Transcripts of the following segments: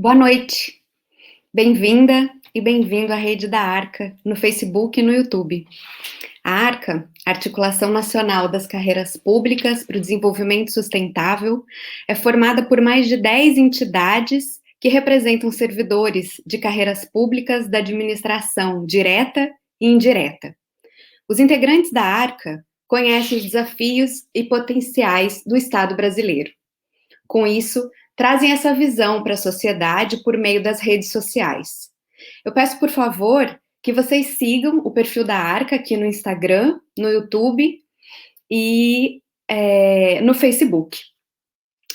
Boa noite, bem-vinda e bem-vindo à Rede da Arca, no Facebook e no YouTube. A Arca, Articulação Nacional das Carreiras Públicas para o Desenvolvimento Sustentável, é formada por mais de 10 entidades que representam servidores de carreiras públicas da administração direta e indireta. Os integrantes da Arca conhecem os desafios e potenciais do Estado brasileiro. Com isso, trazem essa visão para a sociedade por meio das redes sociais. Eu peço, por favor, que vocês sigam o perfil da Arca aqui no Instagram, no YouTube e no Facebook.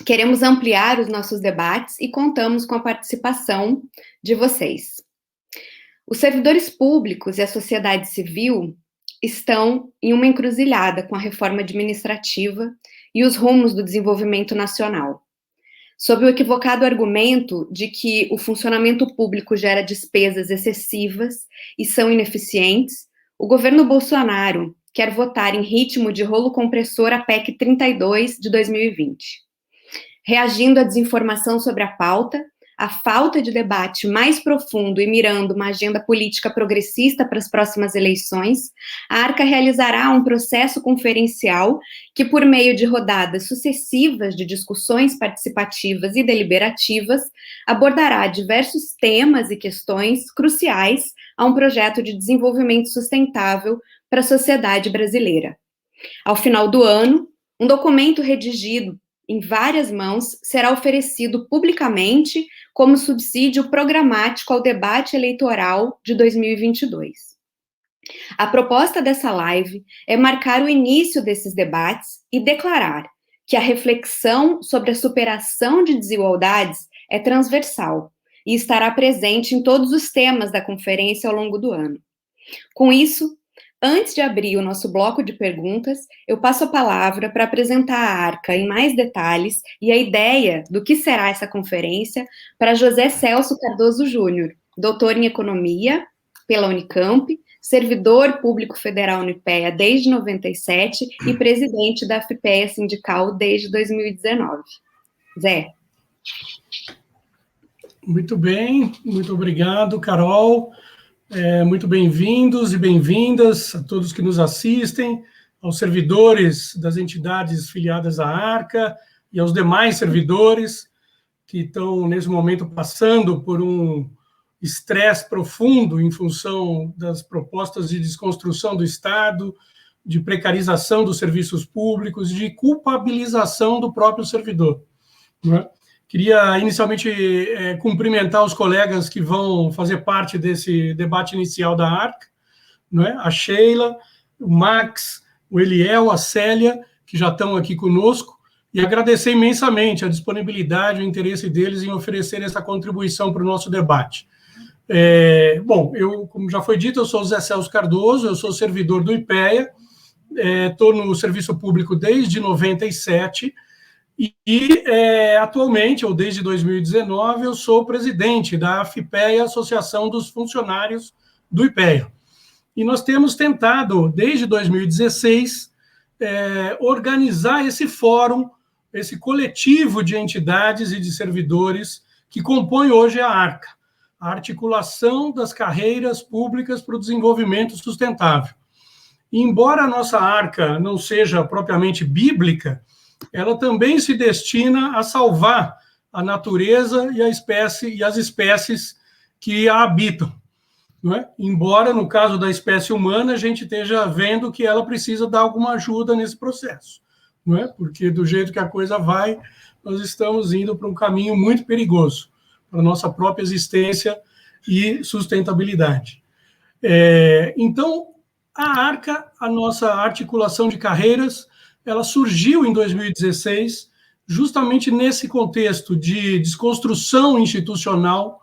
Queremos ampliar os nossos debates e contamos com a participação de vocês. Os servidores públicos e a sociedade civil estão em uma encruzilhada com a reforma administrativa e os rumos do desenvolvimento nacional. Sob o equivocado argumento de que o funcionamento público gera despesas excessivas e são ineficientes, o governo Bolsonaro quer votar em ritmo de rolo compressor a PEC 32 de 2020. Reagindo à desinformação sobre a pauta, a falta de debate mais profundo e mirando uma agenda política progressista para as próximas eleições, a Arca realizará um processo conferencial que, por meio de rodadas sucessivas de discussões participativas e deliberativas, abordará diversos temas e questões cruciais a um projeto de desenvolvimento sustentável para a sociedade brasileira. Ao final do ano, um documento redigido em várias mãos será oferecido publicamente como subsídio programático ao debate eleitoral de 2022. A proposta dessa live é marcar o início desses debates e declarar que a reflexão sobre a superação de desigualdades é transversal e estará presente em todos os temas da conferência ao longo do ano. Com isso, antes de abrir o nosso bloco de perguntas, eu passo a palavra para apresentar a Arca em mais detalhes e a ideia do que será essa conferência para José Celso Cardoso Júnior, doutor em Economia pela Unicamp, servidor público federal no IPEA desde 97 e presidente da FIPEA sindical desde 2019. Zé. Muito bem, muito obrigado, Carol. Muito bem-vindos e bem-vindas a todos que nos assistem, aos servidores das entidades filiadas à Arca e aos demais servidores que estão, nesse momento, passando por um estresse profundo em função das propostas de desconstrução do Estado, de precarização dos serviços públicos, de culpabilização do próprio servidor, não é? Queria, inicialmente, cumprimentar os colegas que vão fazer parte desse debate inicial da Arca, não é? A Sheila, o Max, o Eliel, a Célia, que já estão aqui conosco, e agradecer imensamente a disponibilidade e o interesse deles em oferecer essa contribuição para o nosso debate. Bom, eu, como já foi dito, eu sou o Zé Celso Cardoso, eu sou servidor do IPEA, estou no serviço público desde 97, atualmente, ou desde 2019, eu sou presidente da FIPEA, Associação dos Funcionários do IPEA. E nós temos tentado, desde 2016, organizar esse fórum, esse coletivo de entidades e de servidores que compõe hoje a Arca, a Articulação das Carreiras Públicas para o Desenvolvimento Sustentável. E, embora a nossa Arca não seja propriamente bíblica, ela também se destina a salvar a natureza e as espécies que a habitam, não é? Embora, no caso da espécie humana, a gente esteja vendo que ela precisa dar alguma ajuda nesse processo, não é? Porque, do jeito que a coisa vai, nós estamos indo para um caminho muito perigoso para a nossa própria existência e sustentabilidade. Então, a Arca, a nossa articulação de carreiras, ela surgiu em 2016, justamente nesse contexto de desconstrução institucional,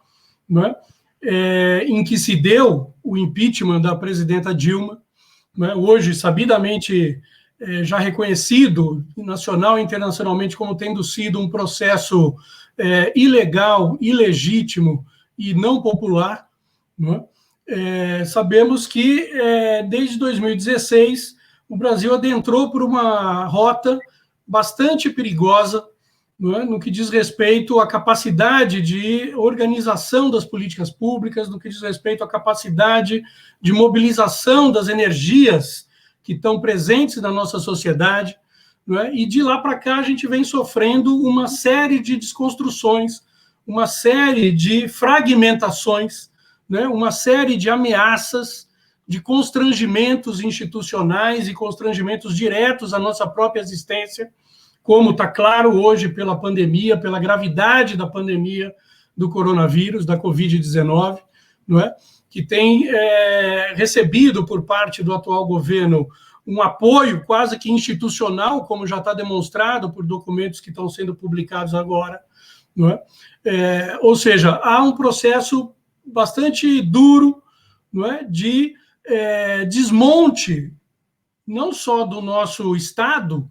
não é? Em que se deu o impeachment da presidenta Dilma, não é? Hoje sabidamente já reconhecido nacional e internacionalmente como tendo sido um processo ilegal, ilegítimo e não popular, não é? Sabemos que desde 2016 o Brasil adentrou por uma rota bastante perigosa, não é? No que diz respeito à capacidade de organização das políticas públicas, no que diz respeito à capacidade de mobilização das energias que estão presentes na nossa sociedade, não é? E de lá para cá a gente vem sofrendo uma série de desconstruções, uma série de fragmentações, né? Uma série de ameaças, de constrangimentos institucionais e constrangimentos diretos à nossa própria existência, como está claro hoje pela pandemia, pela gravidade da pandemia do coronavírus, da Covid-19, não é? Que tem recebido por parte do atual governo um apoio quase que institucional, como já está demonstrado por documentos que estão sendo publicados agora, não é? Ou seja, há um processo bastante duro, não é? De desmonte, não só do nosso Estado,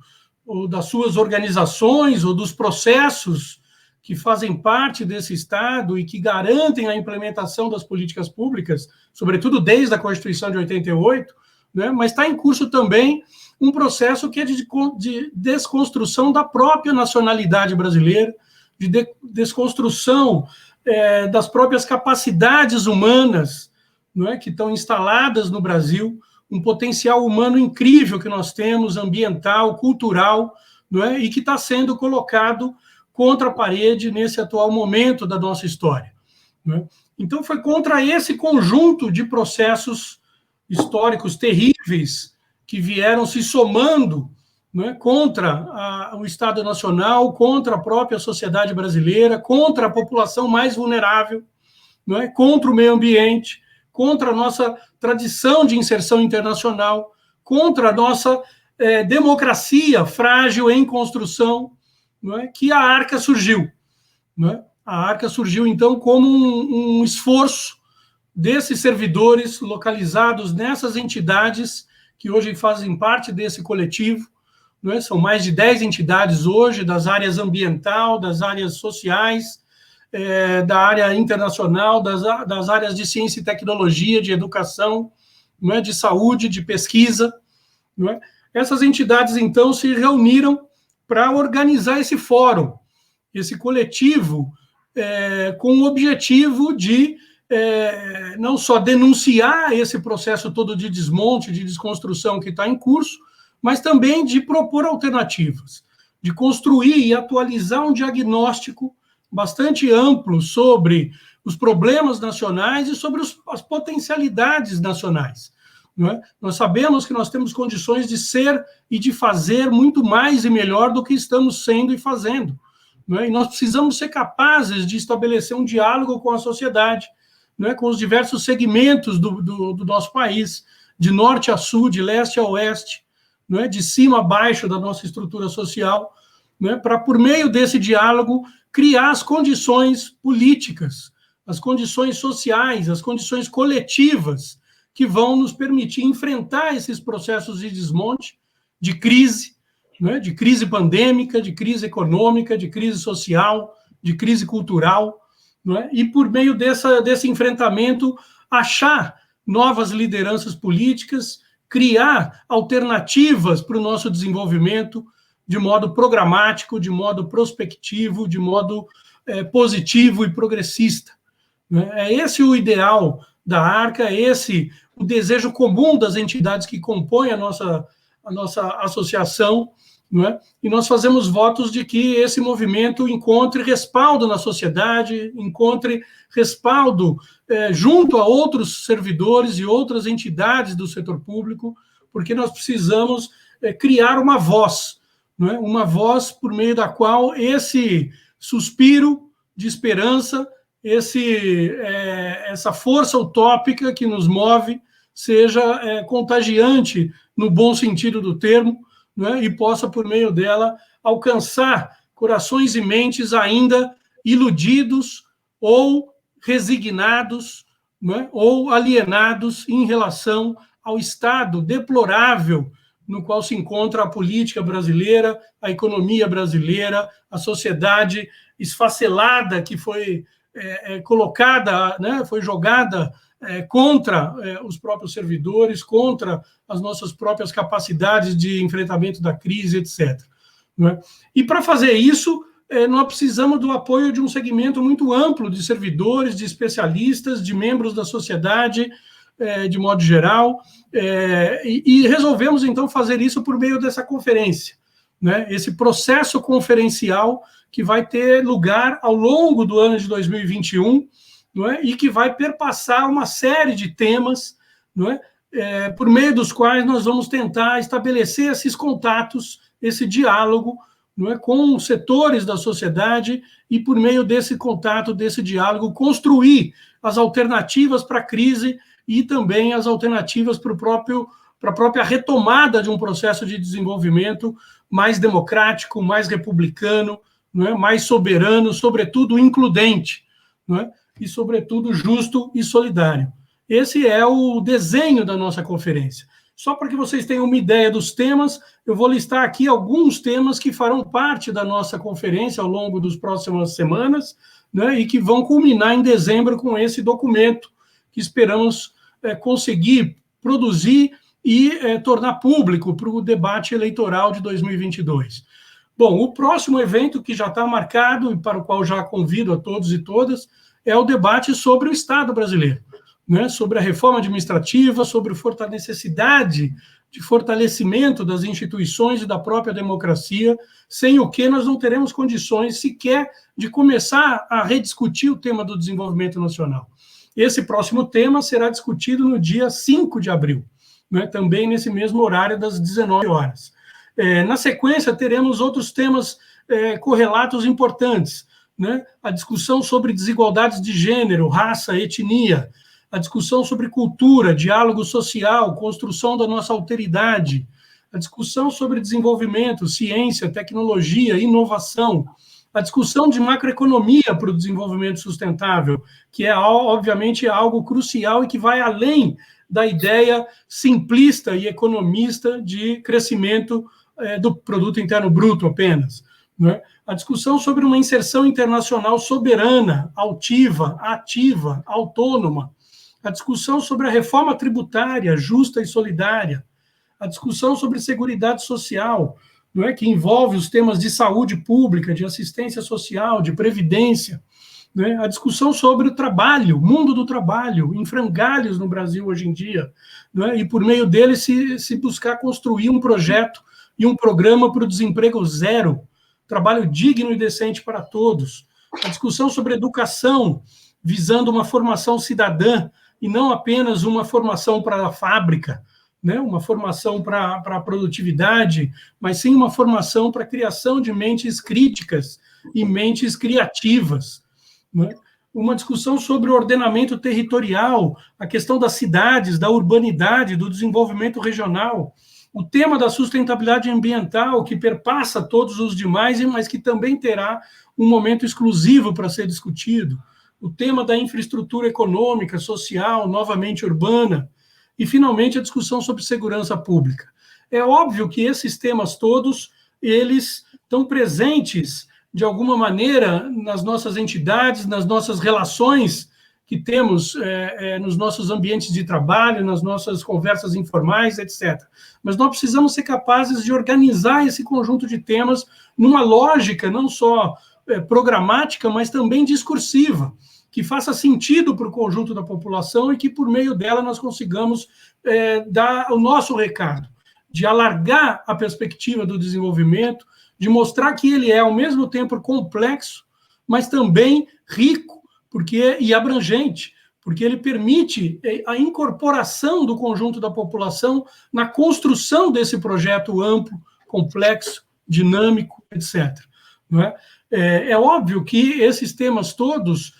ou das suas organizações, ou dos processos que fazem parte desse Estado e que garantem a implementação das políticas públicas, sobretudo desde a Constituição de 88, né? Mas está em curso também um processo que é de desconstrução da própria nacionalidade brasileira, de desconstrução das próprias capacidades humanas, não é? Que estão instaladas no Brasil, um potencial humano incrível que nós temos, ambiental, cultural, não é? E que está sendo colocado contra a parede nesse atual momento da nossa história, não é? Então, foi contra esse conjunto de processos históricos terríveis que vieram se somando, não é? Contra o Estado Nacional, contra a própria sociedade brasileira, contra a população mais vulnerável, não é? Contra o meio ambiente, contra a nossa tradição de inserção internacional, contra a nossa democracia frágil em construção, não é? Que a Arca surgiu, não é? A Arca surgiu, então, como um esforço desses servidores localizados nessas entidades que hoje fazem parte desse coletivo, não é? São mais de 10 entidades hoje, das áreas ambiental, das áreas sociais, da área internacional, das áreas de ciência e tecnologia, de educação, não é? De saúde, de pesquisa, não é? Essas entidades, então, se reuniram para organizar esse fórum, esse coletivo, com o objetivo de não só denunciar esse processo todo de desmonte, de desconstrução que está em curso, mas também de propor alternativas, de construir e atualizar um diagnóstico bastante amplo sobre os problemas nacionais e sobre as potencialidades nacionais, não é? Nós sabemos que nós temos condições de ser e de fazer muito mais e melhor do que estamos sendo e fazendo, não é? E nós precisamos ser capazes de estabelecer um diálogo com a sociedade, não é? Com os diversos segmentos do nosso país, de norte a sul, de leste a oeste, não é? De cima a baixo da nossa estrutura social, não é? Para, por meio desse diálogo, criar as condições políticas, as condições sociais, as condições coletivas que vão nos permitir enfrentar esses processos de desmonte, de crise, não é? De crise pandêmica, de crise econômica, de crise social, de crise cultural, não é? E, por meio desse enfrentamento, achar novas lideranças políticas, criar alternativas para o nosso desenvolvimento, de modo programático, de modo prospectivo, de modo positivo e progressista, né? É esse o ideal da Arca, é esse o desejo comum das entidades que compõem a nossa associação, não é? E nós fazemos votos de que esse movimento encontre respaldo na sociedade, encontre respaldo junto a outros servidores e outras entidades do setor público, porque nós precisamos criar uma voz, não é? Uma voz por meio da qual esse suspiro de esperança, essa força utópica que nos move, seja contagiante no bom sentido do termo, não é? E possa, por meio dela, alcançar corações e mentes ainda iludidos ou resignados, não é? Ou alienados em relação ao estado deplorável no qual se encontra a política brasileira, a economia brasileira, a sociedade esfacelada que foi colocada, né, foi jogada contra os próprios servidores, contra as nossas próprias capacidades de enfrentamento da crise, etc. Não é? E para fazer isso, nós precisamos do apoio de um segmento muito amplo de servidores, de especialistas, de membros da sociedade, de modo geral, e resolvemos, então, fazer isso por meio dessa conferência, né? Esse processo conferencial que vai ter lugar ao longo do ano de 2021, não é? E que vai perpassar uma série de temas, não é? Por meio dos quais nós vamos tentar estabelecer esses contatos, esse diálogo, não é? Com setores da sociedade e, por meio desse contato, desse diálogo, construir as alternativas para a crise e também as alternativas para a própria retomada de um processo de desenvolvimento mais democrático, mais republicano, não é? Mais soberano, sobretudo includente, não é? E, sobretudo, justo e solidário. Esse é o desenho da nossa conferência. Só para que vocês tenham uma ideia dos temas, eu vou listar aqui alguns temas que farão parte da nossa conferência ao longo das próximas semanas, né, e que vão culminar em dezembro com esse documento que esperamos conseguir produzir e tornar público para o debate eleitoral de 2022. Bom, o próximo evento que já está marcado e para o qual já convido a todos e todas é o debate sobre o Estado brasileiro, né, sobre a reforma administrativa, sobre a necessidade de fortalecimento das instituições e da própria democracia, sem o que nós não teremos condições sequer de começar a rediscutir o tema do desenvolvimento nacional. Esse próximo tema será discutido no dia 5 de abril, né, também nesse mesmo horário das 19 horas. Na sequência, teremos outros temas correlatos importantes, né, a discussão sobre desigualdades de gênero, raça, etnia, a discussão sobre cultura, diálogo social, construção da nossa alteridade, a discussão sobre desenvolvimento, ciência, tecnologia, inovação, a discussão de macroeconomia para o desenvolvimento sustentável, que é, obviamente, algo crucial e que vai além da ideia simplista e economista de crescimento do produto interno bruto apenas, né? A discussão sobre uma inserção internacional soberana, altiva, ativa, autônoma, a discussão sobre a reforma tributária justa e solidária, a discussão sobre seguridade social, não é, que envolve os temas de saúde pública, de assistência social, de previdência, né, a discussão sobre o trabalho, mundo do trabalho, em frangalhos no Brasil hoje em dia, não é, e por meio dele se buscar construir um projeto e um programa para o desemprego zero, trabalho digno e decente para todos, a discussão sobre educação, visando uma formação cidadã, e não apenas uma formação para a fábrica, né? Uma formação para a produtividade, mas sim uma formação para a criação de mentes críticas e mentes criativas, né? Uma discussão sobre o ordenamento territorial, a questão das cidades, da urbanidade, do desenvolvimento regional, o tema da sustentabilidade ambiental, que perpassa todos os demais, mas que também terá um momento exclusivo para ser discutido, o tema da infraestrutura econômica, social, novamente urbana, e, finalmente, a discussão sobre segurança pública. É óbvio que esses temas todos, eles estão presentes, de alguma maneira, nas nossas entidades, nas nossas relações que temos nos nossos ambientes de trabalho, nas nossas conversas informais, etc. Mas nós precisamos ser capazes de organizar esse conjunto de temas numa lógica não só programática, mas também discursiva, que faça sentido para o conjunto da população e que, por meio dela, nós consigamos dar o nosso recado, de alargar a perspectiva do desenvolvimento, de mostrar que ele é, ao mesmo tempo, complexo, mas também rico e abrangente, porque ele permite a incorporação do conjunto da população na construção desse projeto amplo, complexo, dinâmico, etc. Não é? É óbvio que esses temas todos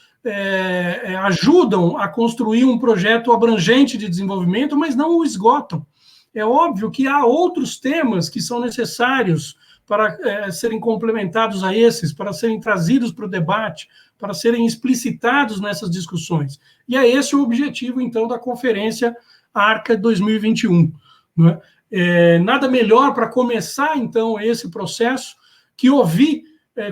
ajudam a construir um projeto abrangente de desenvolvimento, mas não o esgotam. É óbvio que há outros temas que são necessários para serem complementados a esses, para serem trazidos para o debate, para serem explicitados nessas discussões. E é esse o objetivo, então, da Conferência ARCA 2021. Não é? Nada melhor para começar, então, esse processo que ouvir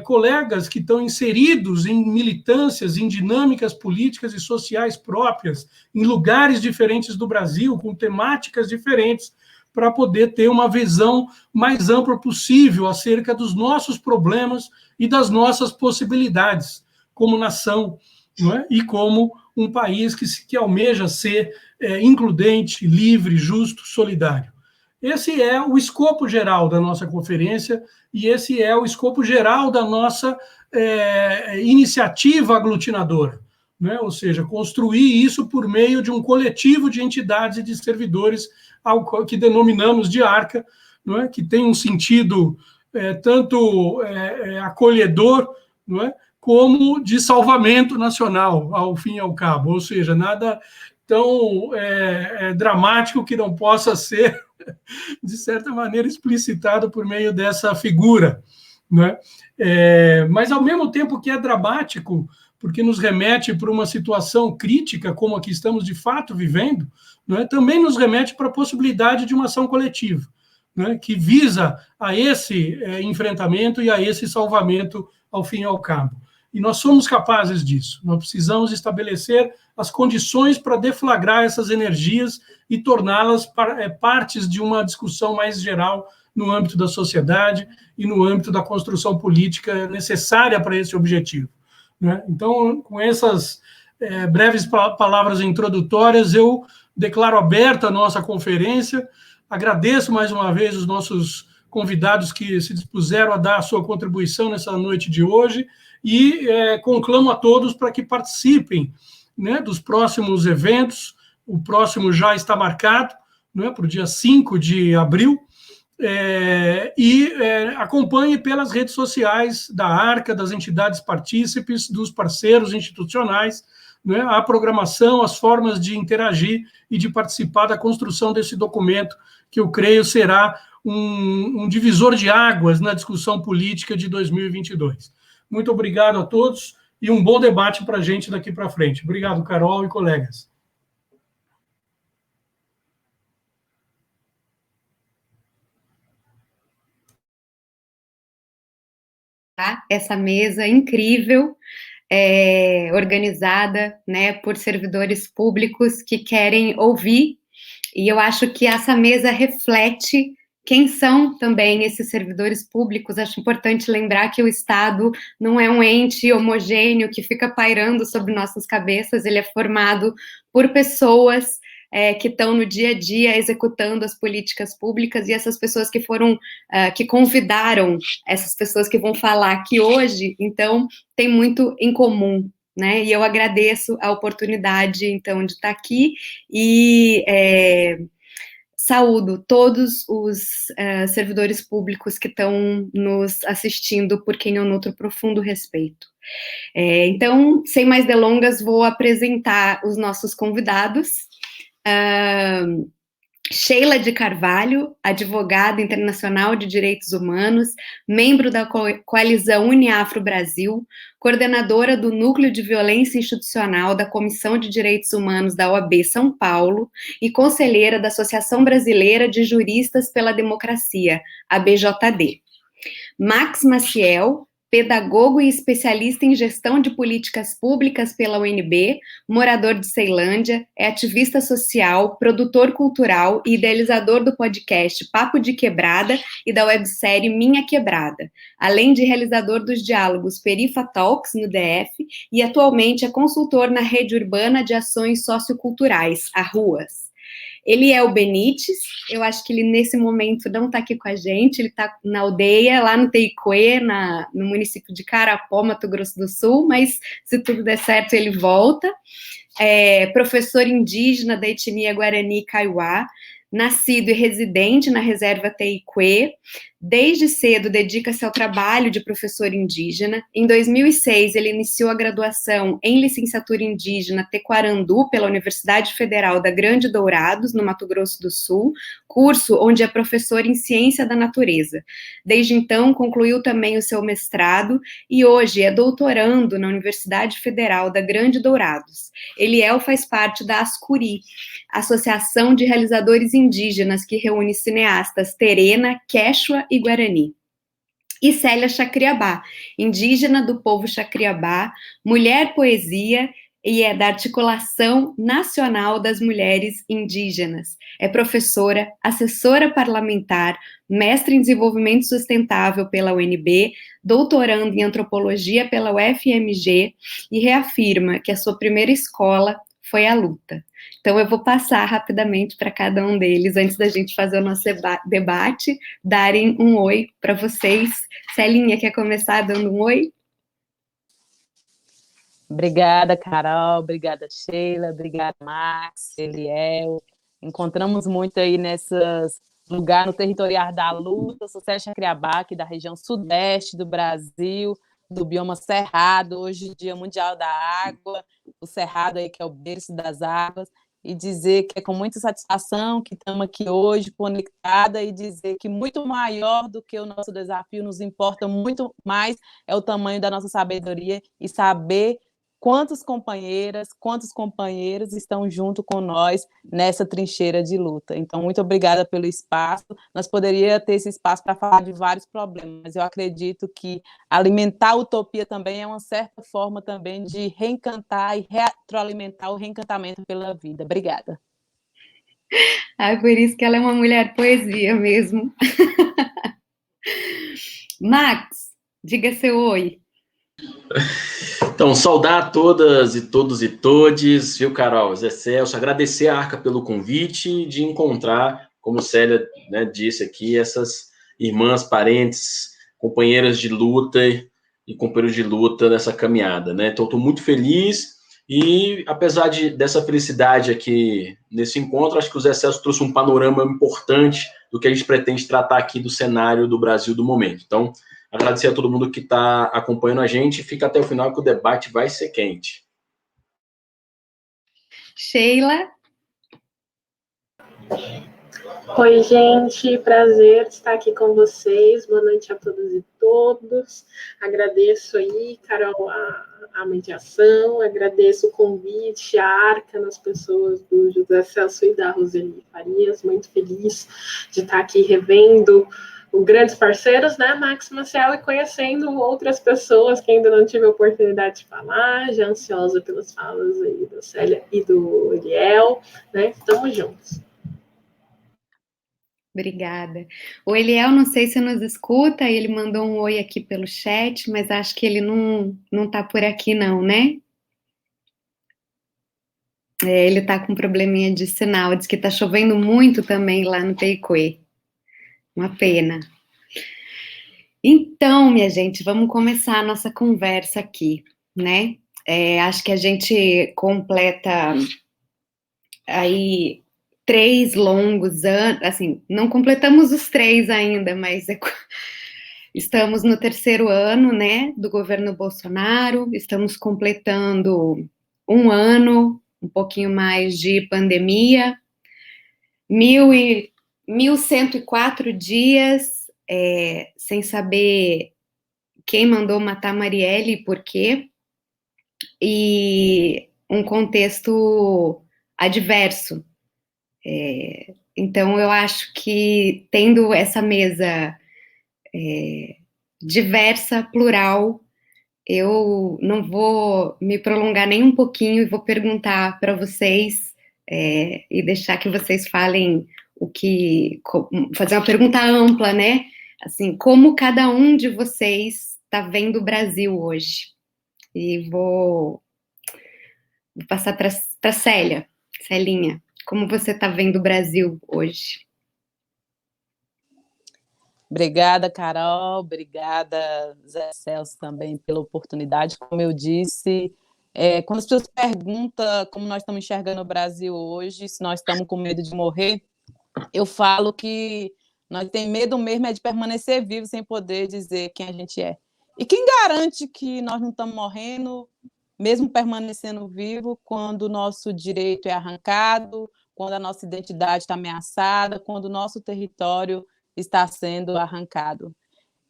colegas que estão inseridos em militâncias, em dinâmicas políticas e sociais próprias, em lugares diferentes do Brasil, com temáticas diferentes, para poder ter uma visão mais ampla possível acerca dos nossos problemas e das nossas possibilidades como nação, não é? E como um país que almeja ser includente, livre, justo, solidário. Esse é o escopo geral da nossa conferência e esse é o escopo geral da nossa iniciativa aglutinadora, né? Ou seja, construir isso por meio de um coletivo de entidades e de servidores que denominamos de ARCA, não é? Que tem um sentido tanto acolhedor, não é? Como de salvamento nacional, ao fim e ao cabo, ou seja, nada tão dramático que não possa ser, de certa maneira, explicitado por meio dessa figura, né? Mas, ao mesmo tempo que é dramático, porque nos remete para uma situação crítica, como a que estamos de fato vivendo, né, também nos remete para a possibilidade de uma ação coletiva, né, que visa a esse enfrentamento e a esse salvamento ao fim e ao cabo. E nós somos capazes disso. Nós precisamos estabelecer as condições para deflagrar essas energias e torná-las partes de uma discussão mais geral no âmbito da sociedade e no âmbito da construção política necessária para esse objetivo, né? Então, com essas breves palavras introdutórias, eu declaro aberta a nossa conferência. Agradeço mais uma vez os nossos convidados que se dispuseram a dar a sua contribuição nessa noite de hoje e conclamo a todos para que participem, né, dos próximos eventos. O próximo já está marcado, né, para o dia 5 de abril, acompanhe pelas redes sociais da ARCA, das entidades partícipes, dos parceiros institucionais, né, a programação, as formas de interagir e de participar da construção desse documento, que eu creio será um divisor de águas na discussão política de 2022. Muito obrigado a todos e um bom debate para a gente daqui para frente. Obrigado, Carol e colegas. Essa mesa incrível, organizada, né, por servidores públicos que querem ouvir, e eu acho que essa mesa reflete quem são também esses servidores públicos. Acho importante lembrar que o Estado não é um ente homogêneo que fica pairando sobre nossas cabeças, ele é formado por pessoas que estão no dia a dia executando as políticas públicas, e essas pessoas que foram, que convidaram essas pessoas que vão falar aqui hoje, então, tem muito em comum, né? E eu agradeço a oportunidade, então, de estar aqui e saúdo todos os servidores públicos que estão nos assistindo, por quem eu nutro profundo respeito. Então, sem mais delongas, vou apresentar os nossos convidados. Sheila de Carvalho, advogada internacional de direitos humanos, membro da coalizão Uniafro Brasil, coordenadora do Núcleo de Violência Institucional da Comissão de Direitos Humanos da OAB São Paulo e conselheira da Associação Brasileira de Juristas pela Democracia, ABJD. Max Maciel, pedagogo e especialista em gestão de políticas públicas pela UNB, morador de Ceilândia, é ativista social, produtor cultural e idealizador do podcast Papo de Quebrada e da websérie Minha Quebrada, além de realizador dos diálogos Perifa Talks no DF e atualmente é consultor na Rede Urbana de Ações Socioculturais, a RUAS. Ele é o Benites, eu acho que ele nesse momento não está aqui com a gente, ele está na aldeia, lá no Teicuê, no município de Carapó, Mato Grosso do Sul, mas se tudo der certo ele volta. Professor indígena da etnia Guarani Kaiowá, nascido e residente na reserva Teicuê, desde cedo dedica-se ao trabalho de professor indígena. Em 2006, ele iniciou a graduação em licenciatura indígena Tequarandu pela Universidade Federal da Grande Dourados, no Mato Grosso do Sul, curso onde é professor em ciência da natureza. Desde então, concluiu também o seu mestrado e hoje é doutorando na Universidade Federal da Grande Dourados. Ele faz parte da Ascuri, Associação de Realizadores Indígenas, que reúne cineastas Terena, Quechua e Guarani. E Célia Chacriabá, indígena do povo Chacriabá, mulher poesia, e é da Articulação Nacional das Mulheres Indígenas. É professora, assessora parlamentar, mestre em Desenvolvimento Sustentável pela UNB, doutorando em Antropologia pela UFMG e reafirma que a sua primeira escola foi a luta. Então, eu vou passar rapidamente para cada um deles, antes da gente fazer o nosso debate, darem um oi para vocês. Celinha, quer começar dando um oi? Obrigada, Carol, obrigada, Sheila, obrigada, Max, Eliel. Encontramos muito aí nesses lugares no territorial da luta. Sou Sérgio Criabá, aqui da região sudeste do Brasil, do bioma Cerrado, hoje Dia Mundial da Água, o Cerrado aí que é o berço das águas, e dizer que é com muita satisfação que estamos aqui hoje conectada e dizer que muito maior do que o nosso desafio, nos importa muito mais é o tamanho da nossa sabedoria e saber quantas companheiras, quantos companheiros estão junto com nós nessa trincheira de luta. Então, muito obrigada pelo espaço. Nós poderíamos ter esse espaço para falar de vários problemas, mas eu acredito que alimentar a utopia também é uma certa forma também de reencantar e retroalimentar o reencantamento pela vida. Obrigada. Por isso que ela é uma mulher poesia mesmo. Max, diga seu oi. Então, saudar a todas e todos e todes, viu, Carol, Zé Celso, agradecer a Arca pelo convite de encontrar, como Célia, né, disse aqui, essas irmãs, parentes, companheiras de luta e companheiros de luta nessa caminhada, né? Então, estou muito feliz e, apesar dessa felicidade aqui nesse encontro, acho que o Zé Celso trouxe um panorama importante do que a gente pretende tratar aqui do cenário do Brasil do momento. Então, agradecer a todo mundo que está acompanhando a gente. Fica até o final que o debate vai ser quente. Sheila? Oi, gente. Prazer estar aqui com vocês. Boa noite a todas e todos. Agradeço aí, Carol, a mediação. Agradeço o convite, a Arca, nas pessoas do José Celso e da Roseli Farias. Muito feliz de estar aqui revendo os grandes parceiros, né, Max Maciel, e conhecendo outras pessoas que ainda não tive a oportunidade de falar, já ansiosa pelas falas aí da Célia e do Eliel, né, estamos juntos. Obrigada. O Eliel, não sei se nos escuta, ele mandou um oi aqui pelo chat, mas acho que ele não tá por aqui não, né? Ele tá com um probleminha de sinal, diz que tá chovendo muito também lá no Teicuê. Uma pena. Então, minha gente, vamos começar a nossa conversa aqui, né? Acho que a gente completa aí 3 longos anos, assim, não completamos os 3 ainda, mas estamos no 3º ano, né, do governo Bolsonaro, estamos completando 1 ano, um pouquinho mais de pandemia, 1.104 dias sem saber quem mandou matar Marielle e por quê, e um contexto adverso. Então, eu acho que tendo essa mesa diversa, plural, eu não vou me prolongar nem um pouquinho e vou perguntar para vocês e deixar que vocês falem fazer uma pergunta ampla, né? Assim, como cada um de vocês está vendo o Brasil hoje? E vou passar para Célia. Celinha, como você está vendo o Brasil hoje? Obrigada, Carol. Obrigada, Zé Celso, também pela oportunidade. Como eu disse, quando as pessoas perguntam como nós estamos enxergando o Brasil hoje, se nós estamos com medo de morrer, eu falo que nós temos medo mesmo de permanecer vivos sem poder dizer quem a gente é. E quem garante que nós não estamos morrendo, mesmo permanecendo vivo, quando o nosso direito é arrancado, quando a nossa identidade está ameaçada, quando o nosso território está sendo arrancado.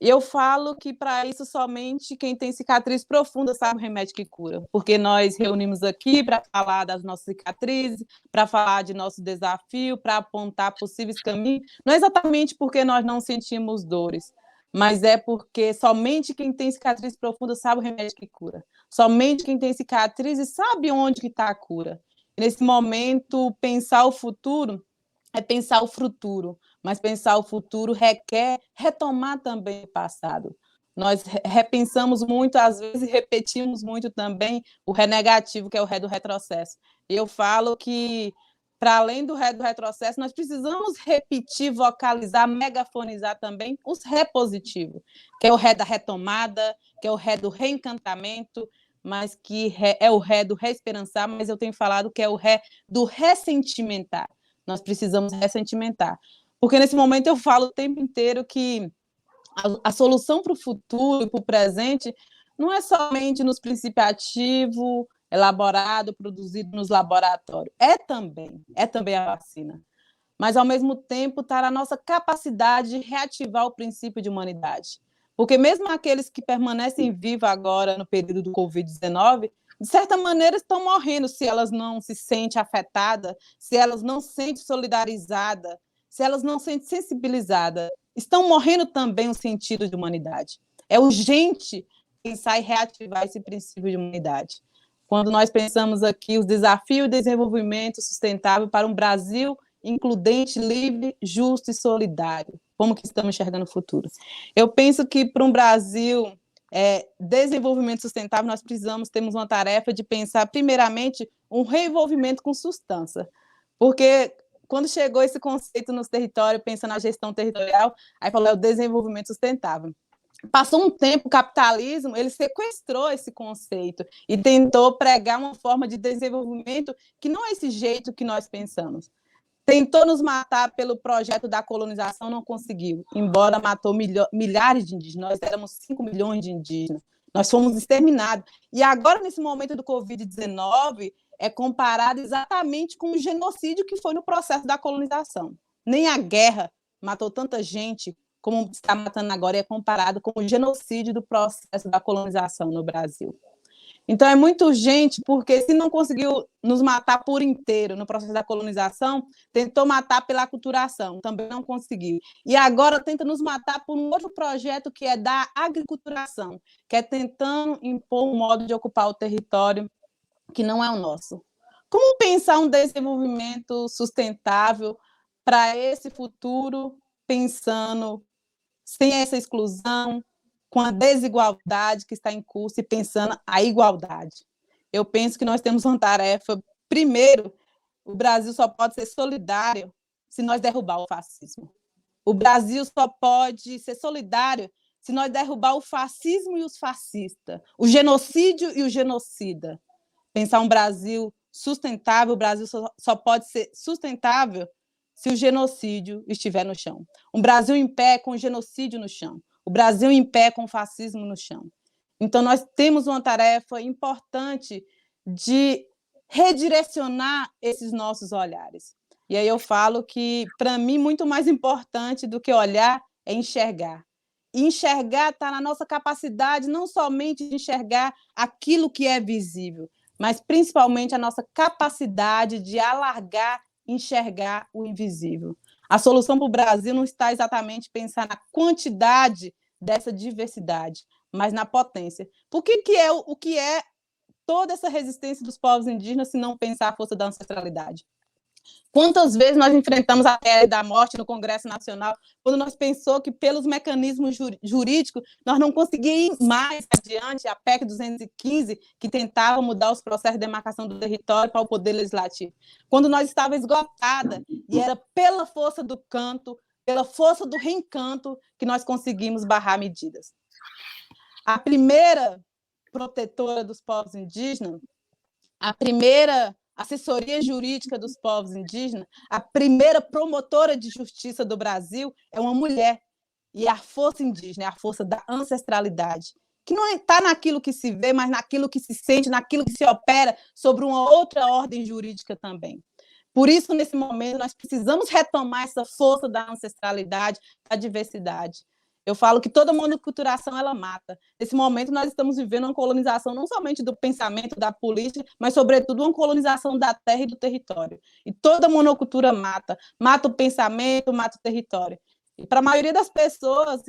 E eu falo que, para isso, somente quem tem cicatriz profunda sabe o remédio que cura, porque nós reunimos aqui para falar das nossas cicatrizes, para falar de nosso desafio, para apontar possíveis caminhos, não exatamente porque nós não sentimos dores, mas é porque somente quem tem cicatriz profunda sabe o remédio que cura. Somente quem tem cicatriz sabe onde que está a cura. Nesse momento, pensar o futuro é pensar o futuro, mas pensar o futuro requer retomar também o passado. Nós repensamos muito, às vezes repetimos muito também o ré negativo, que é o ré do retrocesso. Eu falo que, para além do ré do retrocesso, nós precisamos repetir, vocalizar, megafonizar também os ré positivos, que é o ré da retomada, que é o ré do reencantamento, mas que é o ré do reesperançar, mas eu tenho falado que é o ré do ressentimentar. Nós precisamos ressentimentar. Porque nesse momento eu falo o tempo inteiro que a solução para o futuro e para o presente não é somente nos princípios ativos, elaborado, produzido nos laboratórios. É também a vacina. Mas, ao mesmo tempo, está na nossa capacidade de reativar o princípio de humanidade. Porque mesmo aqueles que permanecem vivos agora no período do Covid-19, de certa maneira estão morrendo se elas não se sentem afetadas, se elas não se sentem solidarizadas, se elas não se sentem sensibilizadas. Estão morrendo também o sentido de humanidade. É urgente pensar e reativar esse princípio de humanidade. Quando nós pensamos aqui os desafios de desenvolvimento sustentável para um Brasil includente, livre, justo e solidário. Como que estamos enxergando o futuro? Eu penso que para um Brasil desenvolvimento sustentável, nós temos uma tarefa de pensar, primeiramente, um reenvolvimento com substância. Porque quando chegou esse conceito nos territórios, pensa na gestão territorial, aí falou, é o desenvolvimento sustentável. Passou um tempo, o capitalismo, ele sequestrou esse conceito e tentou pregar uma forma de desenvolvimento que não é esse jeito que nós pensamos. Tentou nos matar pelo projeto da colonização, não conseguiu, embora matou milhares de indígenas, nós éramos 5 milhões de indígenas, nós fomos exterminados. E agora, nesse momento do Covid-19, é comparado exatamente com o genocídio que foi no processo da colonização. Nem a guerra matou tanta gente como está matando agora, e é comparado com o genocídio do processo da colonização no Brasil. Então, é muito urgente, porque se não conseguiu nos matar por inteiro no processo da colonização, tentou matar pela aculturação, também não conseguiu. E agora tenta nos matar por um outro projeto, que é da agriculturação, que é tentando impor um modo de ocupar o território que não é o nosso. Como pensar um desenvolvimento sustentável para esse futuro, pensando sem essa exclusão, com a desigualdade que está em curso e pensando a igualdade? Eu penso que nós temos uma tarefa. Primeiro, o Brasil só pode ser solidário se nós derrubar o fascismo. O Brasil só pode ser solidário se nós derrubar o fascismo e os fascistas, o genocídio e o genocida. Pensar um Brasil sustentável, o Brasil só pode ser sustentável se o genocídio estiver no chão. Um Brasil em pé com o genocídio no chão. O Brasil em pé com o fascismo no chão. Então, nós temos uma tarefa importante de redirecionar esses nossos olhares. E aí eu falo que, para mim, muito mais importante do que olhar é enxergar. E enxergar está na nossa capacidade não somente de enxergar aquilo que é visível, mas principalmente a nossa capacidade de alargar, enxergar o invisível. A solução para o Brasil não está exatamente pensar na quantidade dessa diversidade, mas na potência. Por que o que é toda essa resistência dos povos indígenas se não pensar a força da ancestralidade? Quantas vezes nós enfrentamos a tese da morte no Congresso Nacional, quando nós pensamos que, pelos mecanismos jurídicos, nós não conseguíamos ir mais adiante, a PEC 215, que tentava mudar os processos de demarcação do território para o Poder Legislativo. Quando nós estávamos esgotada, e era pela força do canto, pela força do reencanto, que nós conseguimos barrar medidas. A primeira protetora dos povos indígenas, a primeira assessoria jurídica dos povos indígenas, a primeira promotora de justiça do Brasil é uma mulher. E a força indígena é a força da ancestralidade, que não está naquilo que se vê, mas naquilo que se sente, naquilo que se opera sobre uma outra ordem jurídica também. Por isso, nesse momento, nós precisamos retomar essa força da ancestralidade, da diversidade. Eu falo que toda monoculturação, ela mata. Nesse momento, nós estamos vivendo uma colonização não somente do pensamento, da política, mas, sobretudo, uma colonização da terra e do território. E toda monocultura mata. Mata o pensamento, mata o território. E, para a maioria das pessoas,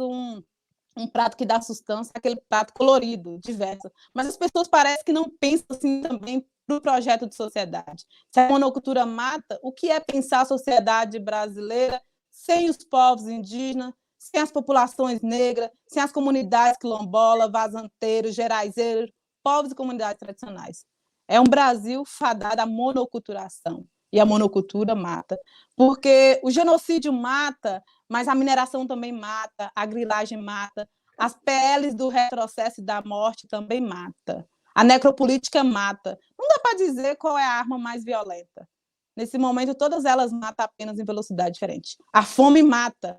um prato que dá sustância, aquele prato colorido, diverso. Mas as pessoas parecem que não pensam assim também para o projeto de sociedade. Se a monocultura mata, o que é pensar a sociedade brasileira sem os povos indígenas, sem as populações negras, sem as comunidades quilombolas, vazanteiros, geraizeiros, povos e comunidades tradicionais? É um Brasil fadado à monoculturação. E a monocultura mata. Porque o genocídio mata, mas a mineração também mata, a grilagem mata, as PLs do retrocesso e da morte também mata. A necropolítica mata. Não dá para dizer qual é a arma mais violenta. Nesse momento, todas elas matam apenas em velocidade diferente. A fome mata.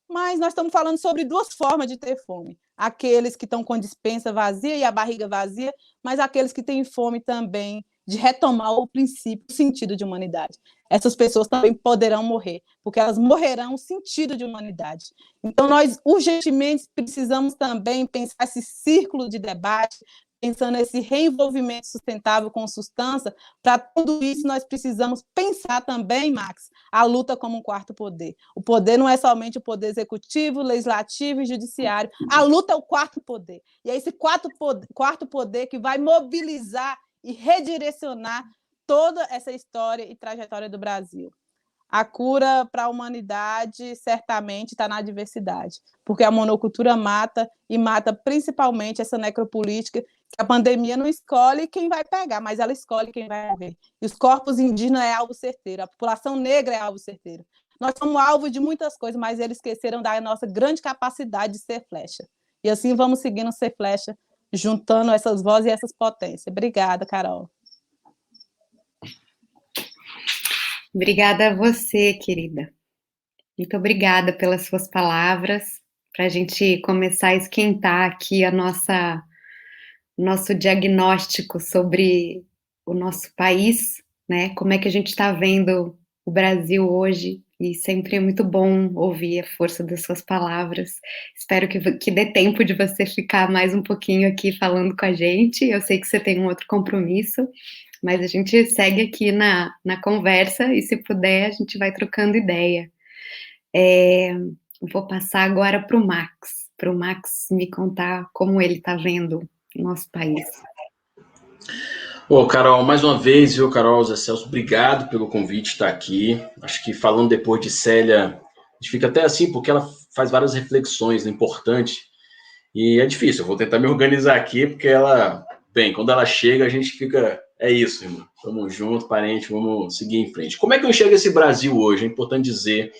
Mas nós estamos falando sobre duas formas de ter fome. Aqueles que estão com a despensa vazia e a barriga vazia, mas aqueles que têm fome também de retomar o princípio, o sentido de humanidade. Essas pessoas também poderão morrer, porque elas morrerão o sentido de humanidade. Então, nós urgentemente precisamos também pensar esse círculo de debate, pensando nesse reenvolvimento sustentável com substância. Para tudo isso, nós precisamos pensar também, Max, a luta como um quarto poder. O poder não é somente o poder executivo, legislativo e judiciário. A luta é o quarto poder. E é esse quarto poder que vai mobilizar e redirecionar toda essa história e trajetória do Brasil. A cura para a humanidade certamente está na diversidade, porque a monocultura mata, e mata principalmente essa necropolítica, que a pandemia não escolhe quem vai pegar, mas ela escolhe quem vai morrer. E os corpos indígenas é alvo certeiro, a população negra é alvo certeiro. Nós somos alvo de muitas coisas, mas eles esqueceram da nossa grande capacidade de ser flecha. E assim vamos seguindo ser flecha, juntando essas vozes e essas potências. Obrigada, Carol. Obrigada a você, querida. Muito obrigada pelas suas palavras, para a gente começar a esquentar aqui nosso diagnóstico sobre o nosso país, né? Como é que a gente está vendo o Brasil hoje, e sempre é muito bom ouvir a força das suas palavras. Espero que dê tempo de você ficar mais um pouquinho aqui falando com a gente. Eu sei que você tem um outro compromisso, mas a gente segue aqui na conversa, e se puder, a gente vai trocando ideia. Vou passar agora para o Max me contar como ele está vendo o nosso país. Bom, Carol, mais uma vez, viu, Carol, Zé Celso, obrigado pelo convite de estar aqui. Acho que falando depois de Célia, a gente fica até assim, porque ela faz várias reflexões importantes, e é difícil, eu vou tentar me organizar aqui, porque ela, bem, quando ela chega, a gente fica, é isso, irmão, tamo junto, parente, vamos seguir em frente. Como é que eu enxergo esse Brasil hoje? É importante dizer,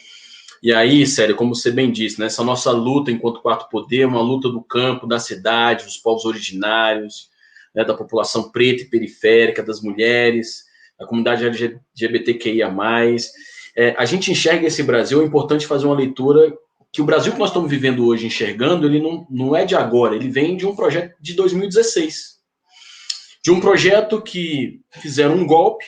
e aí, Célia, como você bem disse, né, essa nossa luta enquanto quarto poder, uma luta do campo, da cidade, dos povos originários, né, da população preta e periférica, das mulheres, da comunidade LGBTQIA+. A gente enxerga esse Brasil, é importante fazer uma leitura que o Brasil que nós estamos vivendo hoje, enxergando, ele não é de agora, ele vem de um projeto de 2016. De um projeto que fizeram um golpe,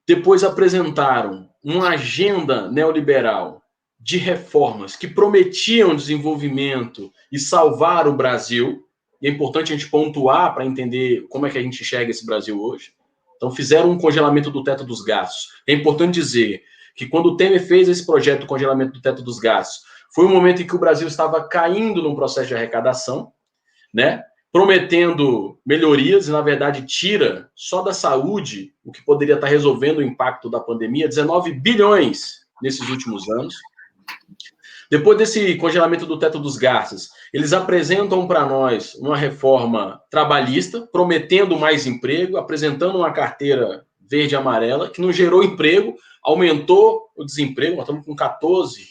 depois apresentaram uma agenda neoliberal de reformas que prometiam desenvolvimento e salvar o Brasil. E é importante a gente pontuar para entender como é que a gente enxerga esse Brasil hoje. Então, fizeram um congelamento do teto dos gastos. É importante dizer que quando o Temer fez esse projeto do congelamento do teto dos gastos, foi um momento em que o Brasil estava caindo num processo de arrecadação, né? Prometendo melhorias e, na verdade, tira só da saúde o que poderia estar resolvendo o impacto da pandemia, 19 bilhões nesses últimos anos. Depois desse congelamento do teto dos gastos, eles apresentam para nós uma reforma trabalhista, prometendo mais emprego, apresentando uma carteira verde e amarela, que não gerou emprego, aumentou o desemprego. Nós estamos com 14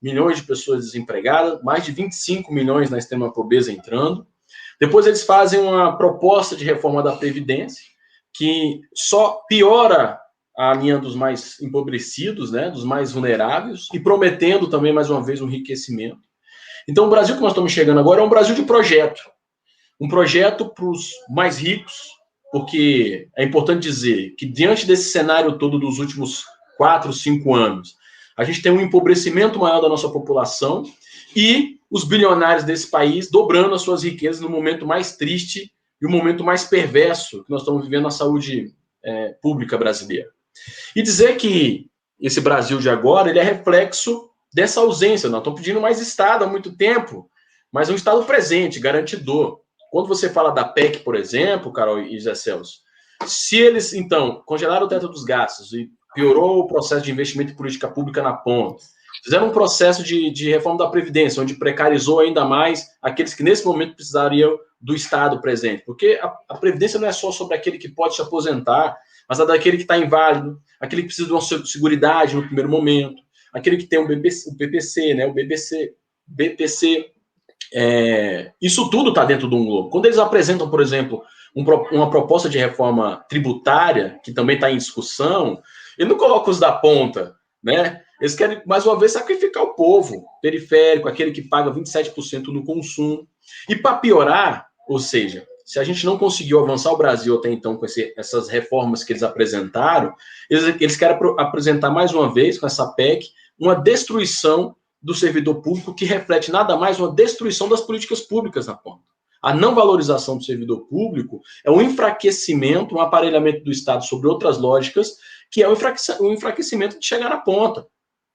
milhões de pessoas desempregadas, mais de 25 milhões na extrema pobreza entrando. Depois eles fazem uma proposta de reforma da Previdência, que só piora a linha dos mais empobrecidos, né, dos mais vulneráveis, e prometendo também, mais uma vez, um enriquecimento. Então, o Brasil que nós estamos chegando agora é um Brasil de projeto. Um projeto para os mais ricos, porque é importante dizer que, diante desse cenário todo dos últimos 4, 5 anos, a gente tem um empobrecimento maior da nossa população e os bilionários desse país dobrando as suas riquezas no momento mais triste e o momento mais perverso que nós estamos vivendo na saúde pública brasileira. E dizer que esse Brasil de agora, ele é reflexo dessa ausência. Nós estamos pedindo mais Estado há muito tempo, mas é um Estado presente, garantidor. Quando você fala da PEC, por exemplo, Carol e Zé Celso, se eles, então, congelaram o teto dos gastos e piorou o processo de investimento em política pública na ponta, fizeram um processo de reforma da Previdência, onde precarizou ainda mais aqueles que nesse momento precisariam do Estado presente. Porque a Previdência não é só sobre aquele que pode se aposentar, mas é daquele que está inválido, aquele que precisa de uma seguridade no primeiro momento, aquele que tem o BPC, né, o BPC. Isso tudo está dentro de um globo. Quando eles apresentam, por exemplo, uma proposta de reforma tributária, que também está em discussão, ele não coloca os da ponta, né? Eles querem, mais uma vez, sacrificar o povo periférico, aquele que paga 27% no consumo. E para piorar, ou seja, se a gente não conseguiu avançar o Brasil até então com essas reformas que eles apresentaram, eles querem apresentar mais uma vez, com essa PEC, uma destruição do servidor público que reflete nada mais uma destruição das políticas públicas na ponta. A não valorização do servidor público é um enfraquecimento, um aparelhamento do Estado sobre outras lógicas, que é um enfraquecimento de chegar na ponta.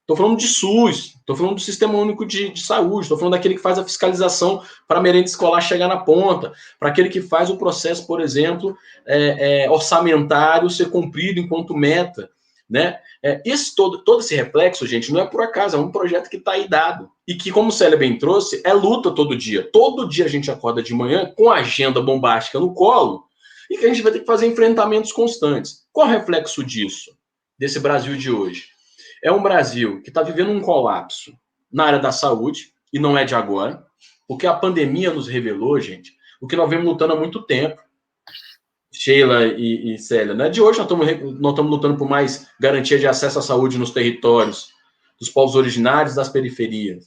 Estou falando de SUS, estou falando do Sistema Único de Saúde, estou falando daquele que faz a fiscalização para a merenda escolar chegar na ponta, para aquele que faz o processo, por exemplo, orçamentário ser cumprido enquanto meta, né? Todo esse reflexo, gente, não é por acaso, é um projeto que está aí dado. E que, como o Célia bem trouxe, é luta todo dia. Todo dia a gente acorda de manhã com a agenda bombástica no colo e que a gente vai ter que fazer enfrentamentos constantes. Qual é o reflexo disso, desse Brasil de hoje? É um Brasil que está vivendo um colapso na área da saúde, e não é de agora, porque a pandemia nos revelou, gente, o que nós vemos lutando há muito tempo. Sheila e Célia, não é de hoje nós estamos lutando por mais garantia de acesso à saúde nos territórios, dos povos originários, das periferias.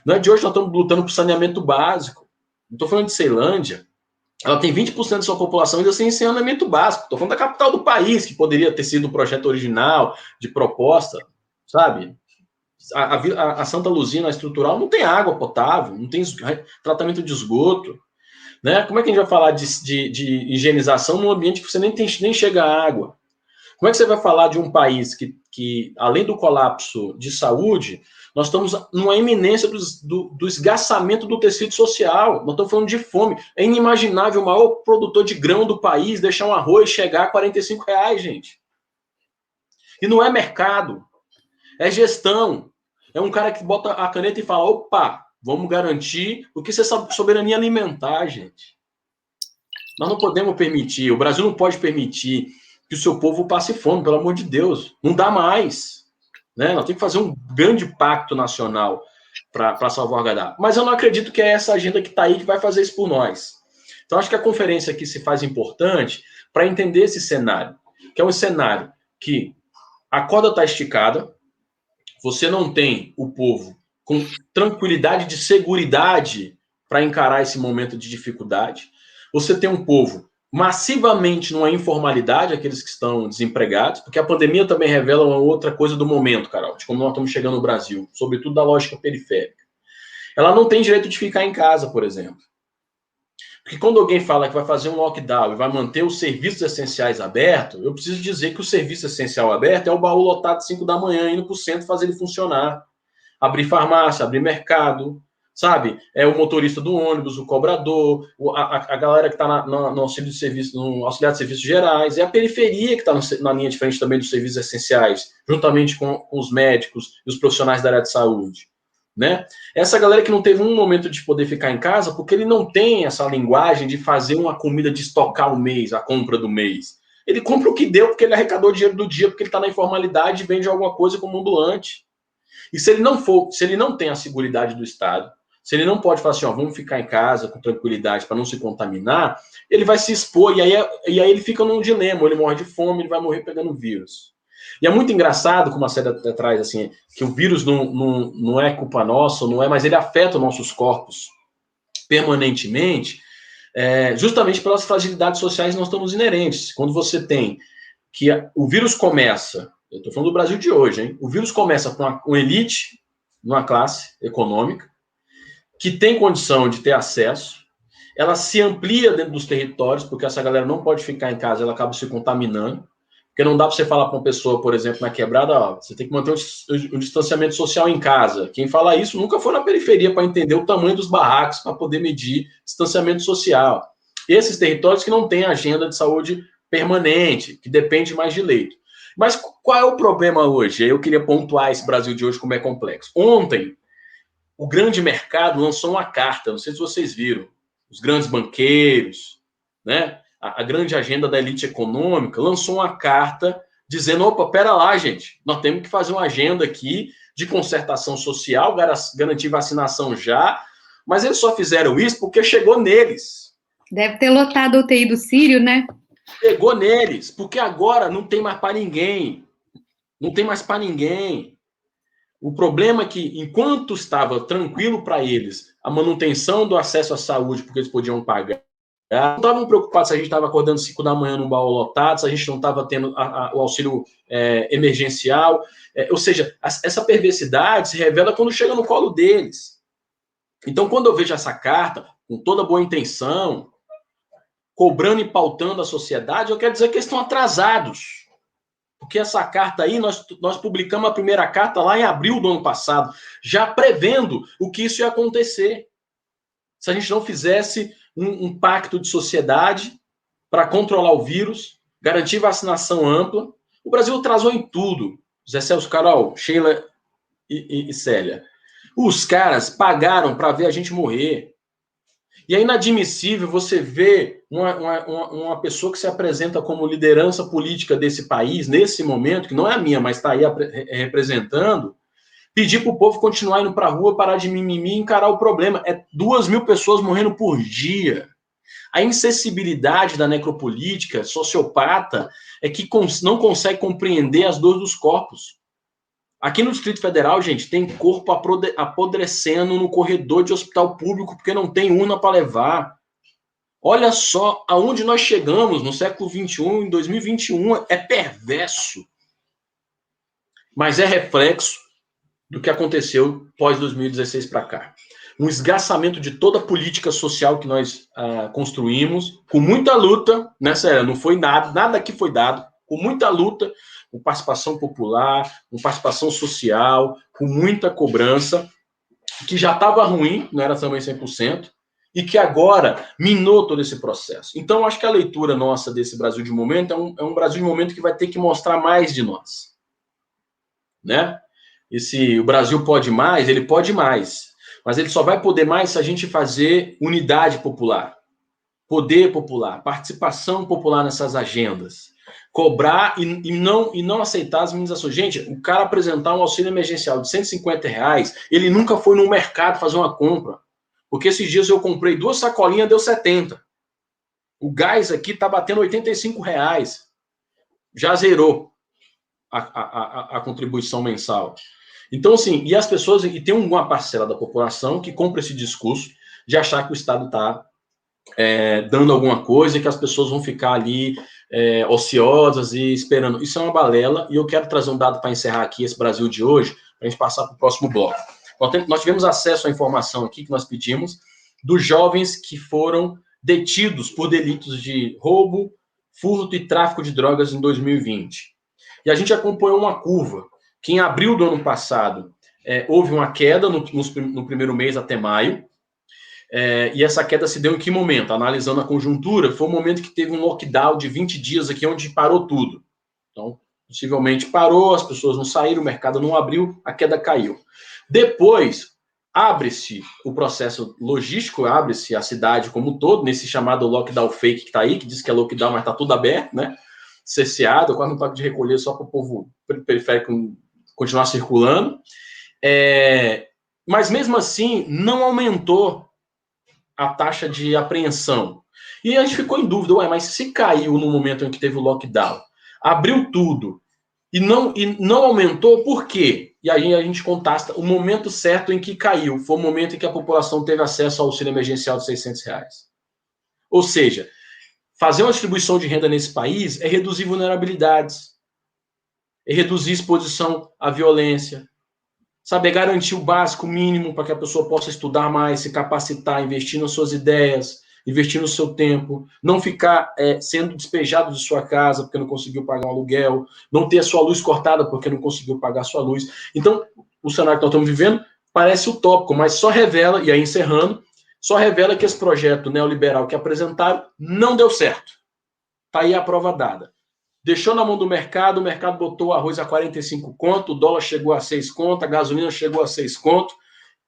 Não é de hoje nós estamos lutando por saneamento básico. Não estou falando de Ceilândia, ela tem 20% de sua população ainda sem saneamento básico. Estou falando da capital do país, que poderia ter sido um projeto original, de proposta, sabe? A Santa Luzia, na estrutural, não tem água potável, não tem tratamento de esgoto. Né? Como é que a gente vai falar de higienização num ambiente que você nem chega à água? Como é que você vai falar de um país que além do colapso de saúde, nós estamos numa iminência do esgaçamento do tecido social? Nós estamos falando de fome. É inimaginável o maior produtor de grão do país deixar um arroz chegar a R$45, gente. E não é mercado, é gestão. É um cara que bota a caneta e fala, opa, vamos garantir o que é soberania alimentar, gente. Nós não podemos permitir, o Brasil não pode permitir que o seu povo passe fome, pelo amor de Deus. Não dá mais. Né? Nós temos que fazer um grande pacto nacional para salvaguardar. Mas eu não acredito que é essa agenda que está aí que vai fazer isso por nós. Então, acho que a conferência aqui se faz importante para entender esse cenário, que é um cenário que a corda está esticada, você não tem o povo com tranquilidade de seguridade para encarar esse momento de dificuldade. Você tem um povo massivamente numa informalidade, aqueles que estão desempregados, porque a pandemia também revela uma outra coisa do momento, Carol, de como nós estamos chegando no Brasil, sobretudo da lógica periférica. Ela não tem direito de ficar em casa, por exemplo. Porque quando alguém fala que vai fazer um lockdown e vai manter os serviços essenciais abertos, eu preciso dizer que o serviço essencial aberto é o baú lotado às 5 da manhã, indo para o centro fazer ele funcionar. Abrir farmácia, abrir mercado, sabe? É o motorista do ônibus, o cobrador, a galera que está no auxílio de serviço, no auxiliar de serviços gerais, é a periferia que está na linha de frente também dos serviços essenciais, juntamente com os médicos e os profissionais da área de saúde. Né? Essa galera que não teve um momento de poder ficar em casa, porque ele não tem essa linguagem de fazer uma comida, de estocar o mês, a compra do mês. Ele compra o que deu, porque ele arrecadou o dinheiro do dia, porque ele está na informalidade e vende alguma coisa como ambulante. E se ele não tem a seguridade do Estado, se ele não pode falar assim, ó, vamos ficar em casa com tranquilidade para não se contaminar, ele vai se expor, e aí ele fica num dilema, ele morre de fome, ele vai morrer pegando vírus. E é muito engraçado, como a Célia traz, assim, que o vírus não é culpa nossa, não é, mas ele afeta os nossos corpos permanentemente, justamente pelas fragilidades sociais que nós estamos inerentes. Quando você tem que o vírus começa, eu estou falando do Brasil de hoje, hein? O vírus começa com uma elite, numa classe econômica, que tem condição de ter acesso, ela se amplia dentro dos territórios, porque essa galera não pode ficar em casa, ela acaba se contaminando. Porque não dá para você falar para uma pessoa, por exemplo, na quebrada, ó, você tem que manter um distanciamento social em casa. Quem fala isso nunca foi na periferia para entender o tamanho dos barracos, para poder medir distanciamento social. Esses territórios que não têm agenda de saúde permanente, que depende mais de leito. Mas qual é o problema hoje? Eu queria pontuar esse Brasil de hoje como é complexo. Ontem, o grande mercado lançou uma carta, não sei se vocês viram, os grandes banqueiros, né? A grande agenda da elite econômica lançou uma carta dizendo, opa, pera lá, gente, nós temos que fazer uma agenda aqui de concertação social, garantir vacinação já, mas eles só fizeram isso porque chegou neles. Deve ter lotado a UTI do Sírio, né? Chegou neles, porque agora não tem mais para ninguém. Não tem mais para ninguém. O problema é que, enquanto estava tranquilo para eles a manutenção do acesso à saúde, porque eles podiam pagar, não estavam preocupados se a gente estava acordando 5 da manhã num baú lotado, se a gente não estava tendo o auxílio emergencial. Ou seja, essa perversidade se revela quando chega no colo deles. Então, quando eu vejo essa carta, com toda boa intenção, cobrando e pautando a sociedade, eu quero dizer que eles estão atrasados. Porque essa carta aí, nós publicamos a primeira carta lá em abril do ano passado, já prevendo o que isso ia acontecer. Se a gente não fizesse um pacto de sociedade para controlar o vírus, garantir vacinação ampla, o Brasil atrasou em tudo. Zé Celso, Carol, Sheila e Célia. Os caras pagaram para ver a gente morrer. E é inadmissível você ver uma pessoa que se apresenta como liderança política desse país, nesse momento, que não é a minha, mas está aí representando, pedir para o povo continuar indo para a rua, parar de mimimi e encarar o problema. É 2.000 pessoas morrendo por dia. A insensibilidade da necropolítica sociopata é que não consegue compreender as dores dos corpos. Aqui no Distrito Federal, gente, tem corpo apodrecendo no corredor de hospital público porque não tem urna para levar. Olha só aonde nós chegamos no século XXI, em 2021, é perverso. Mas é reflexo do que aconteceu pós 2016 para cá. Um esgarçamento de toda a política social que nós construímos, com muita luta, né, Sério? Não foi nada que foi dado, com muita luta, com participação popular, com participação social, com muita cobrança, que já estava ruim, não era também 100%, e que agora minou todo esse processo. Então, acho que a leitura nossa desse Brasil de momento é um Brasil de momento que vai ter que mostrar mais de nós. Né? E se o Brasil pode mais, ele pode mais. Mas ele só vai poder mais se a gente fazer unidade popular, poder popular, participação popular nessas agendas. Cobrar e não aceitar as minimizações. Gente, o cara apresentar um auxílio emergencial de R$150, ele nunca foi no mercado fazer uma compra. Porque esses dias eu comprei 2 sacolinhas, deu 70. O gás aqui está batendo R$85. Já zerou a contribuição mensal. Então, assim, e as pessoas, e tem uma parcela da população que compra esse discurso de achar que o Estado está dando alguma coisa e que as pessoas vão ficar ali ociosas e esperando. Isso é uma balela, e eu quero trazer um dado para encerrar aqui esse Brasil de hoje, para a gente passar para o próximo bloco. Nós tivemos acesso à informação aqui que nós pedimos dos jovens que foram detidos por delitos de roubo, furto e tráfico de drogas em 2020. E a gente acompanhou uma curva, que em abril do ano passado houve uma queda no primeiro mês até maio, e essa queda se deu em que momento? Analisando a conjuntura, foi o momento que teve um lockdown de 20 dias aqui, onde parou tudo. Então, possivelmente parou, as pessoas não saíram, o mercado não abriu, a queda caiu. Depois, abre-se o processo logístico, abre-se a cidade como um todo, nesse chamado lockdown fake que está aí, que diz que é lockdown, mas está tudo aberto, né? Cerceado, quase um toque de recolher só para o povo periférico continuar circulando. Mas, mesmo assim, não aumentou a taxa de apreensão. E a gente ficou em dúvida, mas se caiu no momento em que teve o lockdown, abriu tudo e não aumentou, por quê? E aí a gente contasta o momento certo em que caiu. Foi o momento em que a população teve acesso ao auxílio emergencial de R$600. Ou seja, fazer uma distribuição de renda nesse país é reduzir vulnerabilidades, é reduzir exposição à violência, saber garantir o básico mínimo para que a pessoa possa estudar mais, se capacitar, investir nas suas ideias, investir no seu tempo, não ficar sendo despejado de sua casa porque não conseguiu pagar um aluguel, não ter a sua luz cortada porque não conseguiu pagar a sua luz. Então, o cenário que nós estamos vivendo parece utópico, mas só revela, e aí encerrando, só revela que esse projeto neoliberal que apresentaram não deu certo. Está aí a prova dada. Deixou na mão do mercado, o mercado botou o arroz a 45 conto, o dólar chegou a 6 conto, a gasolina chegou a 6 conto,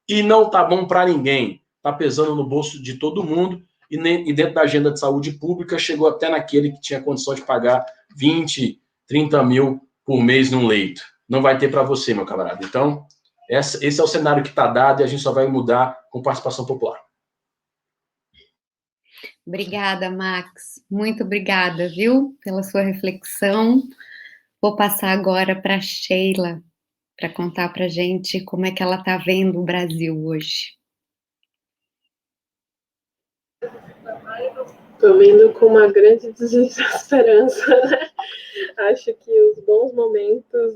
e não tá bom para ninguém. Está pesando no bolso de todo mundo, e dentro da agenda de saúde pública chegou até naquele que tinha condição de pagar 20, 30 mil por mês num leito. Não vai ter para você, meu camarada. Então, esse é o cenário que está dado e a gente só vai mudar com participação popular. Obrigada, Max. Muito obrigada, viu, pela sua reflexão. Vou passar agora para a Sheila, para contar para a gente como é que ela está vendo o Brasil hoje. Estou vendo com uma grande desesperança, né? Acho que os bons momentos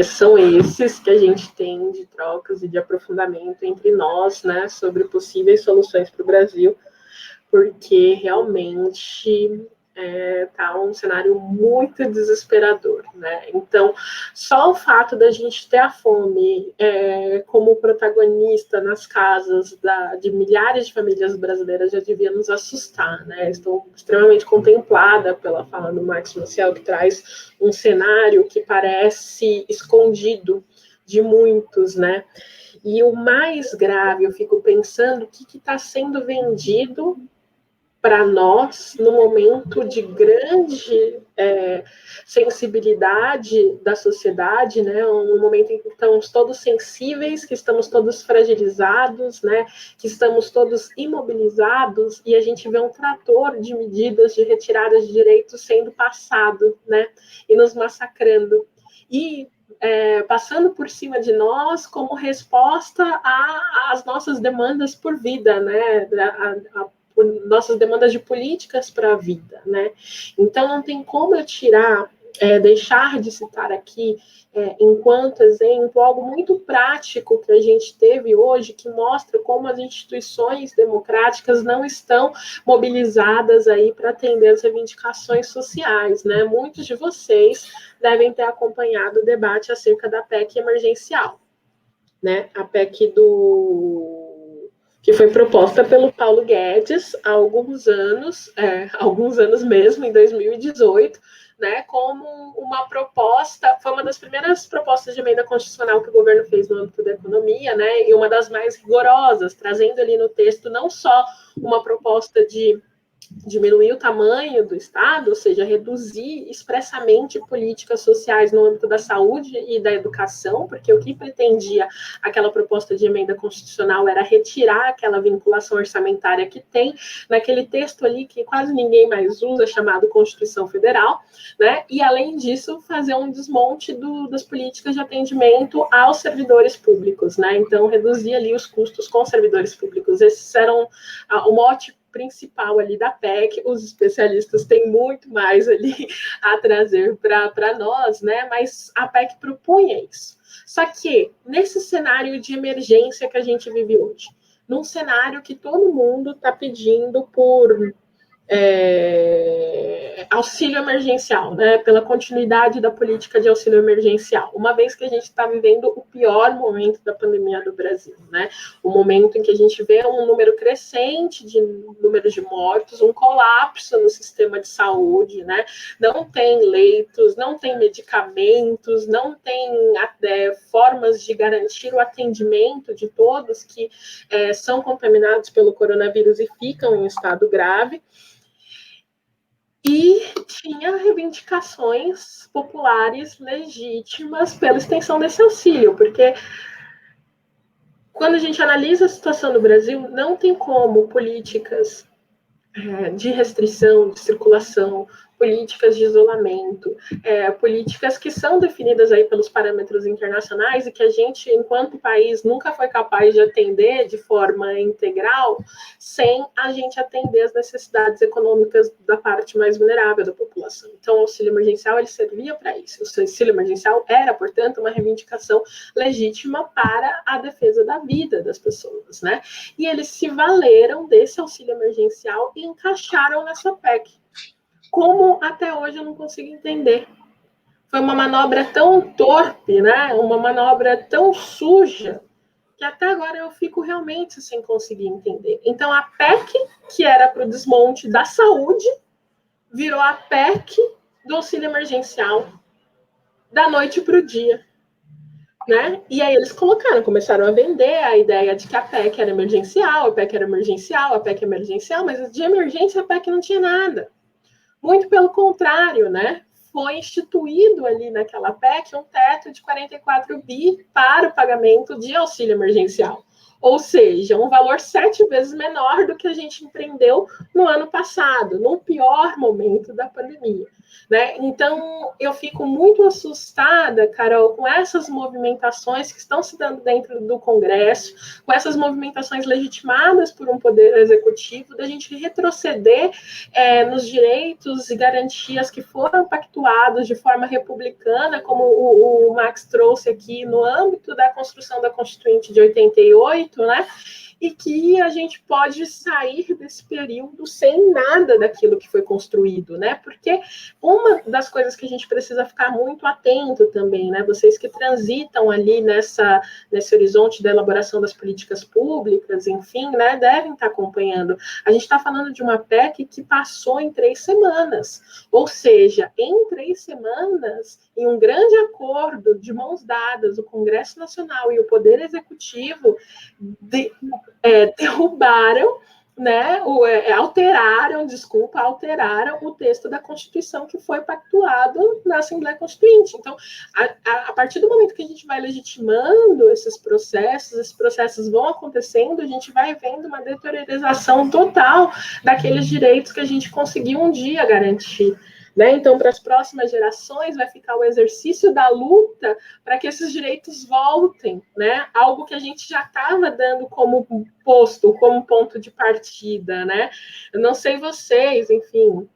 são esses que a gente tem de trocas e de aprofundamento entre nós, né, sobre possíveis soluções para o Brasil, porque realmente tá um cenário muito desesperador, né? Então, só o fato da gente ter a fome como protagonista nas casas de milhares de famílias brasileiras já devia nos assustar, né? Estou extremamente contemplada pela fala do Max Maciel, que traz um cenário que parece escondido de muitos, né? E o mais grave, eu fico pensando, o que está sendo vendido para nós, no momento de grande sensibilidade da sociedade, né, um momento em que estamos todos sensíveis, que estamos todos fragilizados, né, que estamos todos imobilizados, e a gente vê um trator de medidas de retirada de direitos sendo passado, né, e nos massacrando. E passando por cima de nós como resposta às nossas demandas por vida, né, por nossas demandas de políticas para a vida, né? Então, não tem como eu deixar de citar aqui, enquanto exemplo, algo muito prático que a gente teve hoje, que mostra como as instituições democráticas não estão mobilizadas aí para atender as reivindicações sociais, né? Muitos de vocês devem ter acompanhado o debate acerca da PEC emergencial, né? A PEC que foi proposta pelo Paulo Guedes há alguns anos mesmo, em 2018, né, como uma proposta, foi uma das primeiras propostas de emenda constitucional que o governo fez no âmbito da economia, né, e uma das mais rigorosas, trazendo ali no texto não só uma proposta de diminuir o tamanho do Estado, ou seja, reduzir expressamente políticas sociais no âmbito da saúde e da educação, porque o que pretendia aquela proposta de emenda constitucional era retirar aquela vinculação orçamentária que tem naquele texto ali que quase ninguém mais usa, chamado Constituição Federal, né? E, além disso, fazer um desmonte das políticas de atendimento aos servidores públicos, né? Então, reduzir ali os custos com servidores públicos. Esses eram o mote principal ali da PEC. Os especialistas têm muito mais ali a trazer para nós, né? Mas a PEC propunha isso. Só que, nesse cenário de emergência que a gente vive hoje, num cenário que todo mundo está pedindo por auxílio emergencial, né, pela continuidade da política de auxílio emergencial, uma vez que a gente está vivendo o pior momento da pandemia do Brasil, né, o momento em que a gente vê um número crescente de números de mortos, um colapso no sistema de saúde, né, não tem leitos, não tem medicamentos, não tem formas de garantir o atendimento de todos que são contaminados pelo coronavírus e ficam em estado grave. E tinha reivindicações populares legítimas pela extensão desse auxílio, porque quando a gente analisa a situação do Brasil, não tem como políticas de restrição de circulação, políticas de isolamento, políticas que são definidas aí pelos parâmetros internacionais e que a gente, enquanto país, nunca foi capaz de atender de forma integral, sem a gente atender as necessidades econômicas da parte mais vulnerável da população. Então, o auxílio emergencial, ele servia para isso. O auxílio emergencial era, portanto, uma reivindicação legítima para a defesa da vida das pessoas, né? E eles se valeram desse auxílio emergencial e encaixaram nessa PEC. Como até hoje eu não consigo entender. Foi uma manobra tão torpe, né? Uma manobra tão suja, que até agora eu fico realmente sem conseguir entender. Então, a PEC, que era para o desmonte da saúde, virou a PEC do auxílio emergencial da noite para o dia. Né? E aí eles começaram a vender a ideia de que a PEC era emergencial, a PEC era emergencial, a PEC é emergencial, mas de emergência a PEC não tinha nada. Muito pelo contrário, né? Foi instituído ali naquela PEC um teto de 44 bi para o pagamento de auxílio emergencial. Ou seja, um valor 7 vezes menor do que a gente empreendeu no ano passado, no pior momento da pandemia. Né? Então, eu fico muito assustada, Carol, com essas movimentações que estão se dando dentro do Congresso, com essas movimentações legitimadas por um poder executivo, da gente retroceder nos direitos e garantias que foram pactuados de forma republicana, como o Max trouxe aqui no âmbito da construção da Constituinte de 88, né? E que a gente pode sair desse período sem nada daquilo que foi construído, né? Porque uma das coisas que a gente precisa ficar muito atento também, né? Vocês que transitam ali nesse horizonte da elaboração das políticas públicas, enfim, né? Devem estar acompanhando. A gente está falando de uma PEC que passou em 3 semanas. Ou seja, em 3 semanas, em um grande acordo de mãos dadas, o Congresso Nacional e o Poder Executivo derrubaram, né, alteraram o texto da Constituição que foi pactuado na Assembleia Constituinte. Então, a partir do momento que a gente vai legitimando esses processos vão acontecendo, a gente vai vendo uma deteriorização total daqueles direitos que a gente conseguiu um dia garantir. Né? Então, para as próximas gerações, vai ficar o exercício da luta para que esses direitos voltem, né? Algo que a gente já estava dando como ponto de partida, né? Eu não sei vocês, enfim,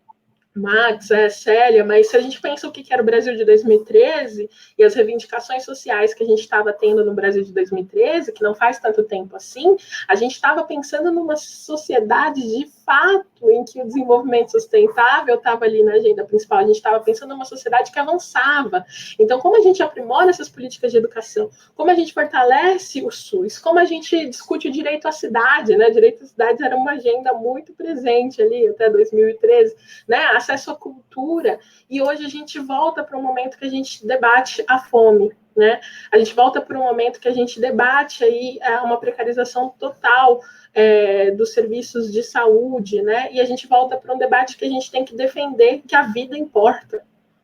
Max, Célia, mas se a gente pensa o que era o Brasil de 2013 e as reivindicações sociais que a gente estava tendo no Brasil de 2013, que não faz tanto tempo assim, a gente estava pensando numa sociedade de fato em que o desenvolvimento sustentável estava ali na agenda principal, a gente estava pensando numa sociedade que avançava. Então, como a gente aprimora essas políticas de educação, como a gente fortalece o SUS, como a gente discute o direito à cidade, né? O direito à cidade era uma agenda muito presente ali até 2013, né? Acesso à cultura, e hoje a gente volta para um momento que a gente debate a fome, né? A gente volta para um momento que a gente debate aí uma precarização total dos serviços de saúde, né? E a gente volta para um debate que a gente tem que defender que a vida importa,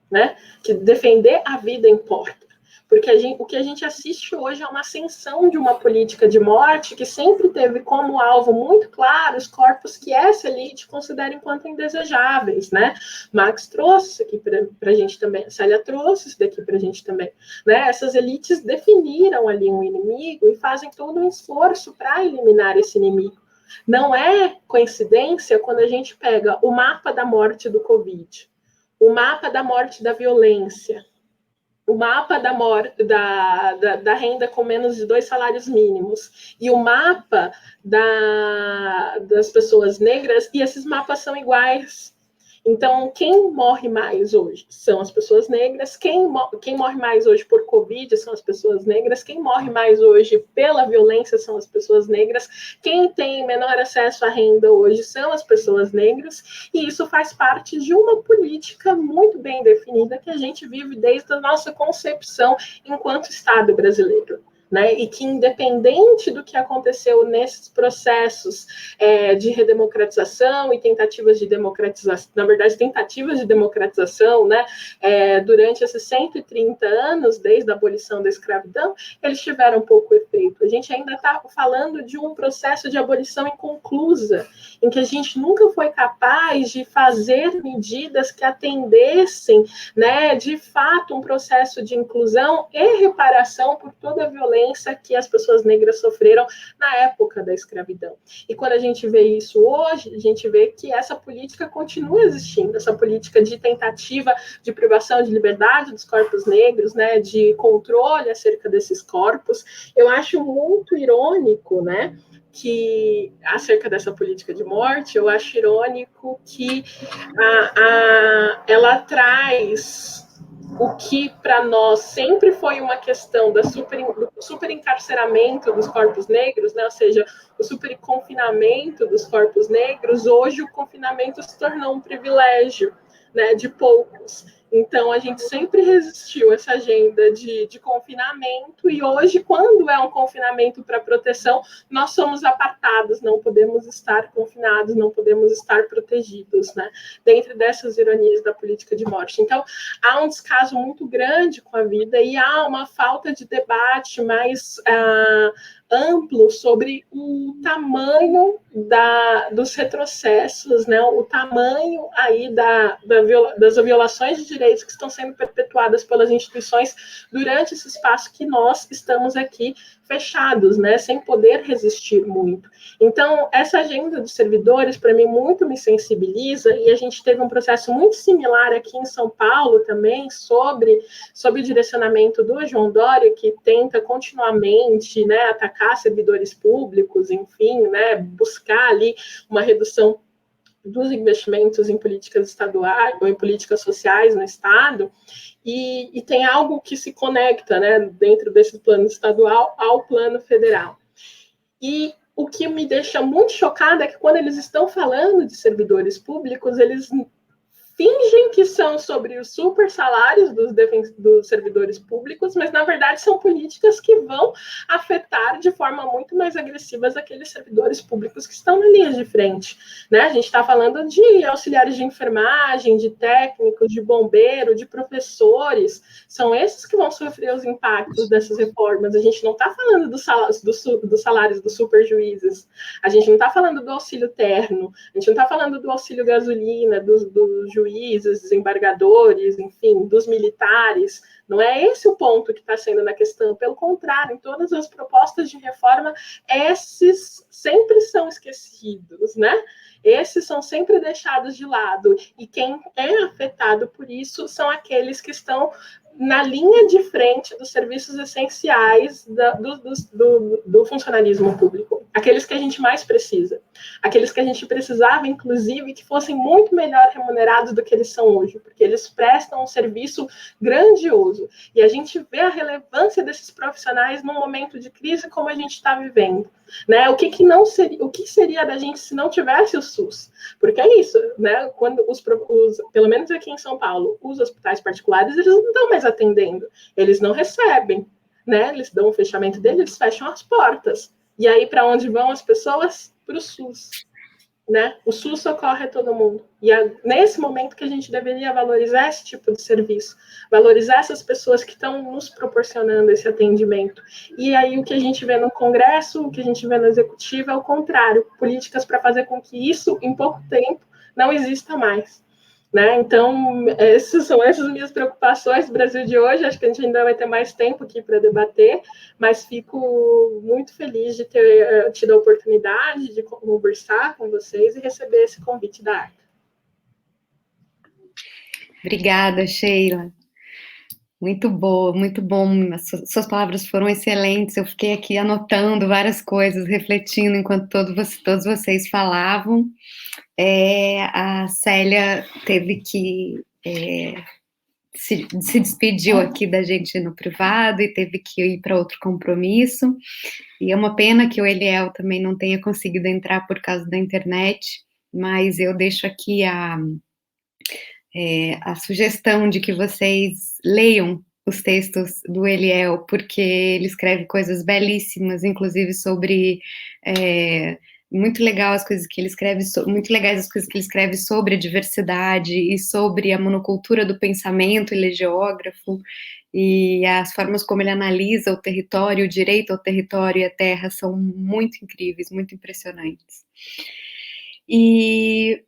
né? Que defender a vida importa. Porque o que a gente assiste hoje é uma ascensão de uma política de morte que sempre teve como alvo muito claro os corpos que essa elite considera enquanto indesejáveis, né? Max trouxe isso aqui para a gente também, Célia trouxe isso daqui para a gente também, né? Essas elites definiram ali um inimigo e fazem todo um esforço para eliminar esse inimigo. Não é coincidência quando a gente pega o mapa da morte do Covid, o mapa da morte da violência, o mapa da renda com menos de 2 salários mínimos e o mapa das pessoas negras, e esses mapas são iguais. Então, quem morre mais hoje são as pessoas negras, quem morre mais hoje por Covid são as pessoas negras, quem morre mais hoje pela violência são as pessoas negras, quem tem menor acesso à renda hoje são as pessoas negras, e isso faz parte de uma política muito bem definida que a gente vive desde a nossa concepção enquanto Estado brasileiro. né? E que, independente do que aconteceu nesses processos de redemocratização e tentativas de democratização, na verdade, tentativas de democratização, né? Durante esses 130 anos, desde a abolição da escravidão, eles tiveram pouco efeito. A gente ainda está falando de um processo de abolição inconclusa, em que a gente nunca foi capaz de fazer medidas que atendessem, né, de fato, um processo de inclusão e reparação por toda a violência que as pessoas negras sofreram na época da escravidão. E quando a gente vê isso hoje, a gente vê que essa política continua existindo, essa política de tentativa de privação de liberdade dos corpos negros, né, de controle acerca desses corpos. Eu acho muito irônico, né, que acerca dessa política de morte, eu acho irônico que ela traz o que para nós sempre foi uma questão do super encarceramento dos corpos negros, né? Ou seja, o super confinamento dos corpos negros. Hoje o confinamento se tornou um privilégio, né, de poucos. Então, a gente sempre resistiu a essa agenda de confinamento, e hoje, quando é um confinamento para proteção, nós somos apartados, não podemos estar confinados, não podemos estar protegidos, né? Dentro dessas ironias da política de morte. Então, há um descaso muito grande com a vida e há uma falta de debate mais amplo sobre o tamanho dos retrocessos, né? O tamanho aí das violações de direitos que estão sendo perpetuadas pelas instituições durante esse espaço que nós estamos aqui fechados, né? Sem poder resistir muito. Então, essa agenda dos servidores, para mim, muito me sensibiliza, e a gente teve um processo muito similar aqui em São Paulo também, sobre o direcionamento do João Dória, que tenta continuamente, né, atacar servidores públicos, enfim, né, buscar ali uma redução dos investimentos em políticas estaduais ou em políticas sociais no Estado, e tem algo que se conecta, né, dentro desse plano estadual ao plano federal. E o que me deixa muito chocada é que quando eles estão falando de servidores públicos, eles fingem que são sobre os super salários dos servidores públicos, mas, na verdade, são políticas que vão afetar de forma muito mais agressiva aqueles servidores públicos que estão na linha de frente, né? A gente está falando de auxiliares de enfermagem, de técnicos, de bombeiro, de professores, são esses que vão sofrer os impactos dessas reformas. A gente não está falando dos salários dos super juízes, a gente não está falando do auxílio terno, a gente não está falando do auxílio gasolina, dos juízes, desembargadores, enfim, dos militares. Não é esse o ponto que está sendo na questão. Pelo contrário, em todas as propostas de reforma, esses sempre são esquecidos, né? Esses são sempre deixados de lado. E quem é afetado por isso são aqueles que estão na linha de frente dos serviços essenciais do funcionalismo público. Aqueles que a gente mais precisa. Aqueles que a gente precisava, inclusive, que fossem muito melhor remunerados do que eles são hoje, porque eles prestam um serviço grandioso. E a gente vê a relevância desses profissionais num momento de crise como a gente está vivendo, né? O que seria da gente se não tivesse o SUS? Porque é isso, né? Quando pelo menos aqui em São Paulo, os hospitais particulares, eles não estão mais atendendo, eles não recebem, né? Eles dão o fechamento deles, eles fecham as portas. E aí, para onde vão as pessoas? Para o SUS, né? O SUS socorre a todo mundo. E é nesse momento que a gente deveria valorizar esse tipo de serviço, valorizar essas pessoas que estão nos proporcionando esse atendimento. E aí o que a gente vê no Congresso, o que a gente vê no Executivo é o contrário, políticas para fazer com que isso, em pouco tempo, não exista mais. Né? Então, são essas minhas preocupações do Brasil de hoje. Acho que a gente ainda vai ter mais tempo aqui para debater, mas fico muito feliz de ter tido a oportunidade de conversar com vocês e receber esse convite da Arca. Obrigada, Sheila. Muito boa, muito bom. Suas palavras foram excelentes. Eu fiquei aqui anotando várias coisas, refletindo enquanto todos vocês falavam. A Célia teve que se despediu aqui da gente no privado e teve que ir para outro compromisso. E é uma pena que o Eliel também não tenha conseguido entrar por causa da internet, mas eu deixo aqui a sugestão de que vocês leiam os textos do Eliel, porque ele escreve coisas belíssimas, inclusive sobre muito legal as coisas que ele escreve, muito legais as coisas que ele escreve sobre a diversidade e sobre a monocultura do pensamento, ele é geógrafo, e as formas como ele analisa o território, o direito ao território e a terra são muito incríveis, muito impressionantes. E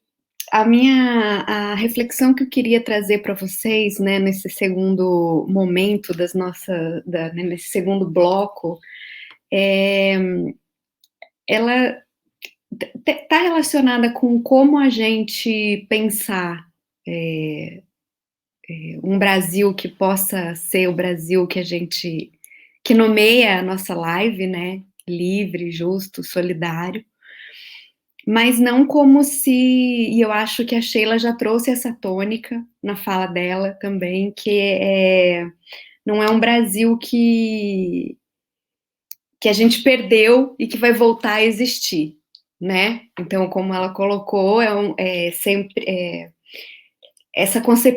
a reflexão que eu queria trazer para vocês, né, nesse segundo momento nesse segundo bloco, ela está relacionada com como a gente pensar um Brasil que possa ser o Brasil que nomeia a nossa live, né, livre, justo, solidário, mas não como se, e eu acho que a Sheila já trouxe essa tônica na fala dela também, que não é um Brasil que a gente perdeu e que vai voltar a existir, né? Então, como ela colocou,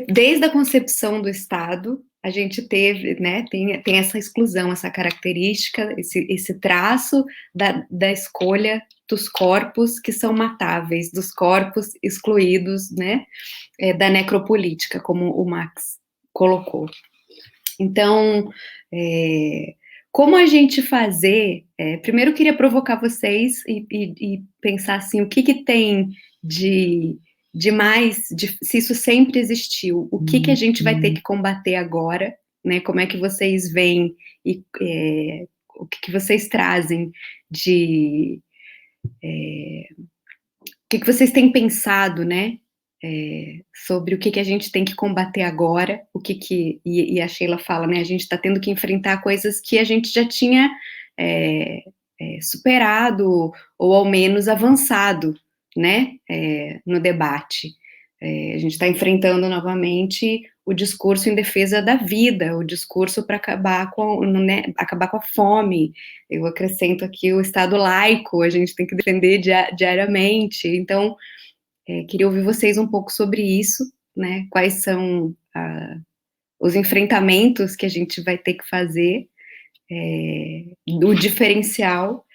desde a concepção do Estado, a gente teve, né, tem essa exclusão, essa característica, esse traço da escolha dos corpos que são matáveis, dos corpos excluídos, né, da necropolítica, como o Max colocou. Então, como a gente fazer... primeiro, eu queria provocar vocês e pensar assim, o que tem de mais, se isso sempre existiu, o que a gente vai ter que combater agora, né? Como é que vocês veem e o que vocês trazem de... o que vocês têm pensado, né? Sobre o que a gente tem que combater agora, e a Sheila fala, né? A gente está tendo que enfrentar coisas que a gente já tinha superado, ou ao menos avançado, né, no debate. A gente está enfrentando novamente o discurso em defesa da vida, o discurso para acabar com a fome. Eu acrescento aqui o Estado laico, a gente tem que defender diariamente. Então, queria ouvir vocês um pouco sobre isso, né, quais são os enfrentamentos que a gente vai ter que fazer, do diferencial,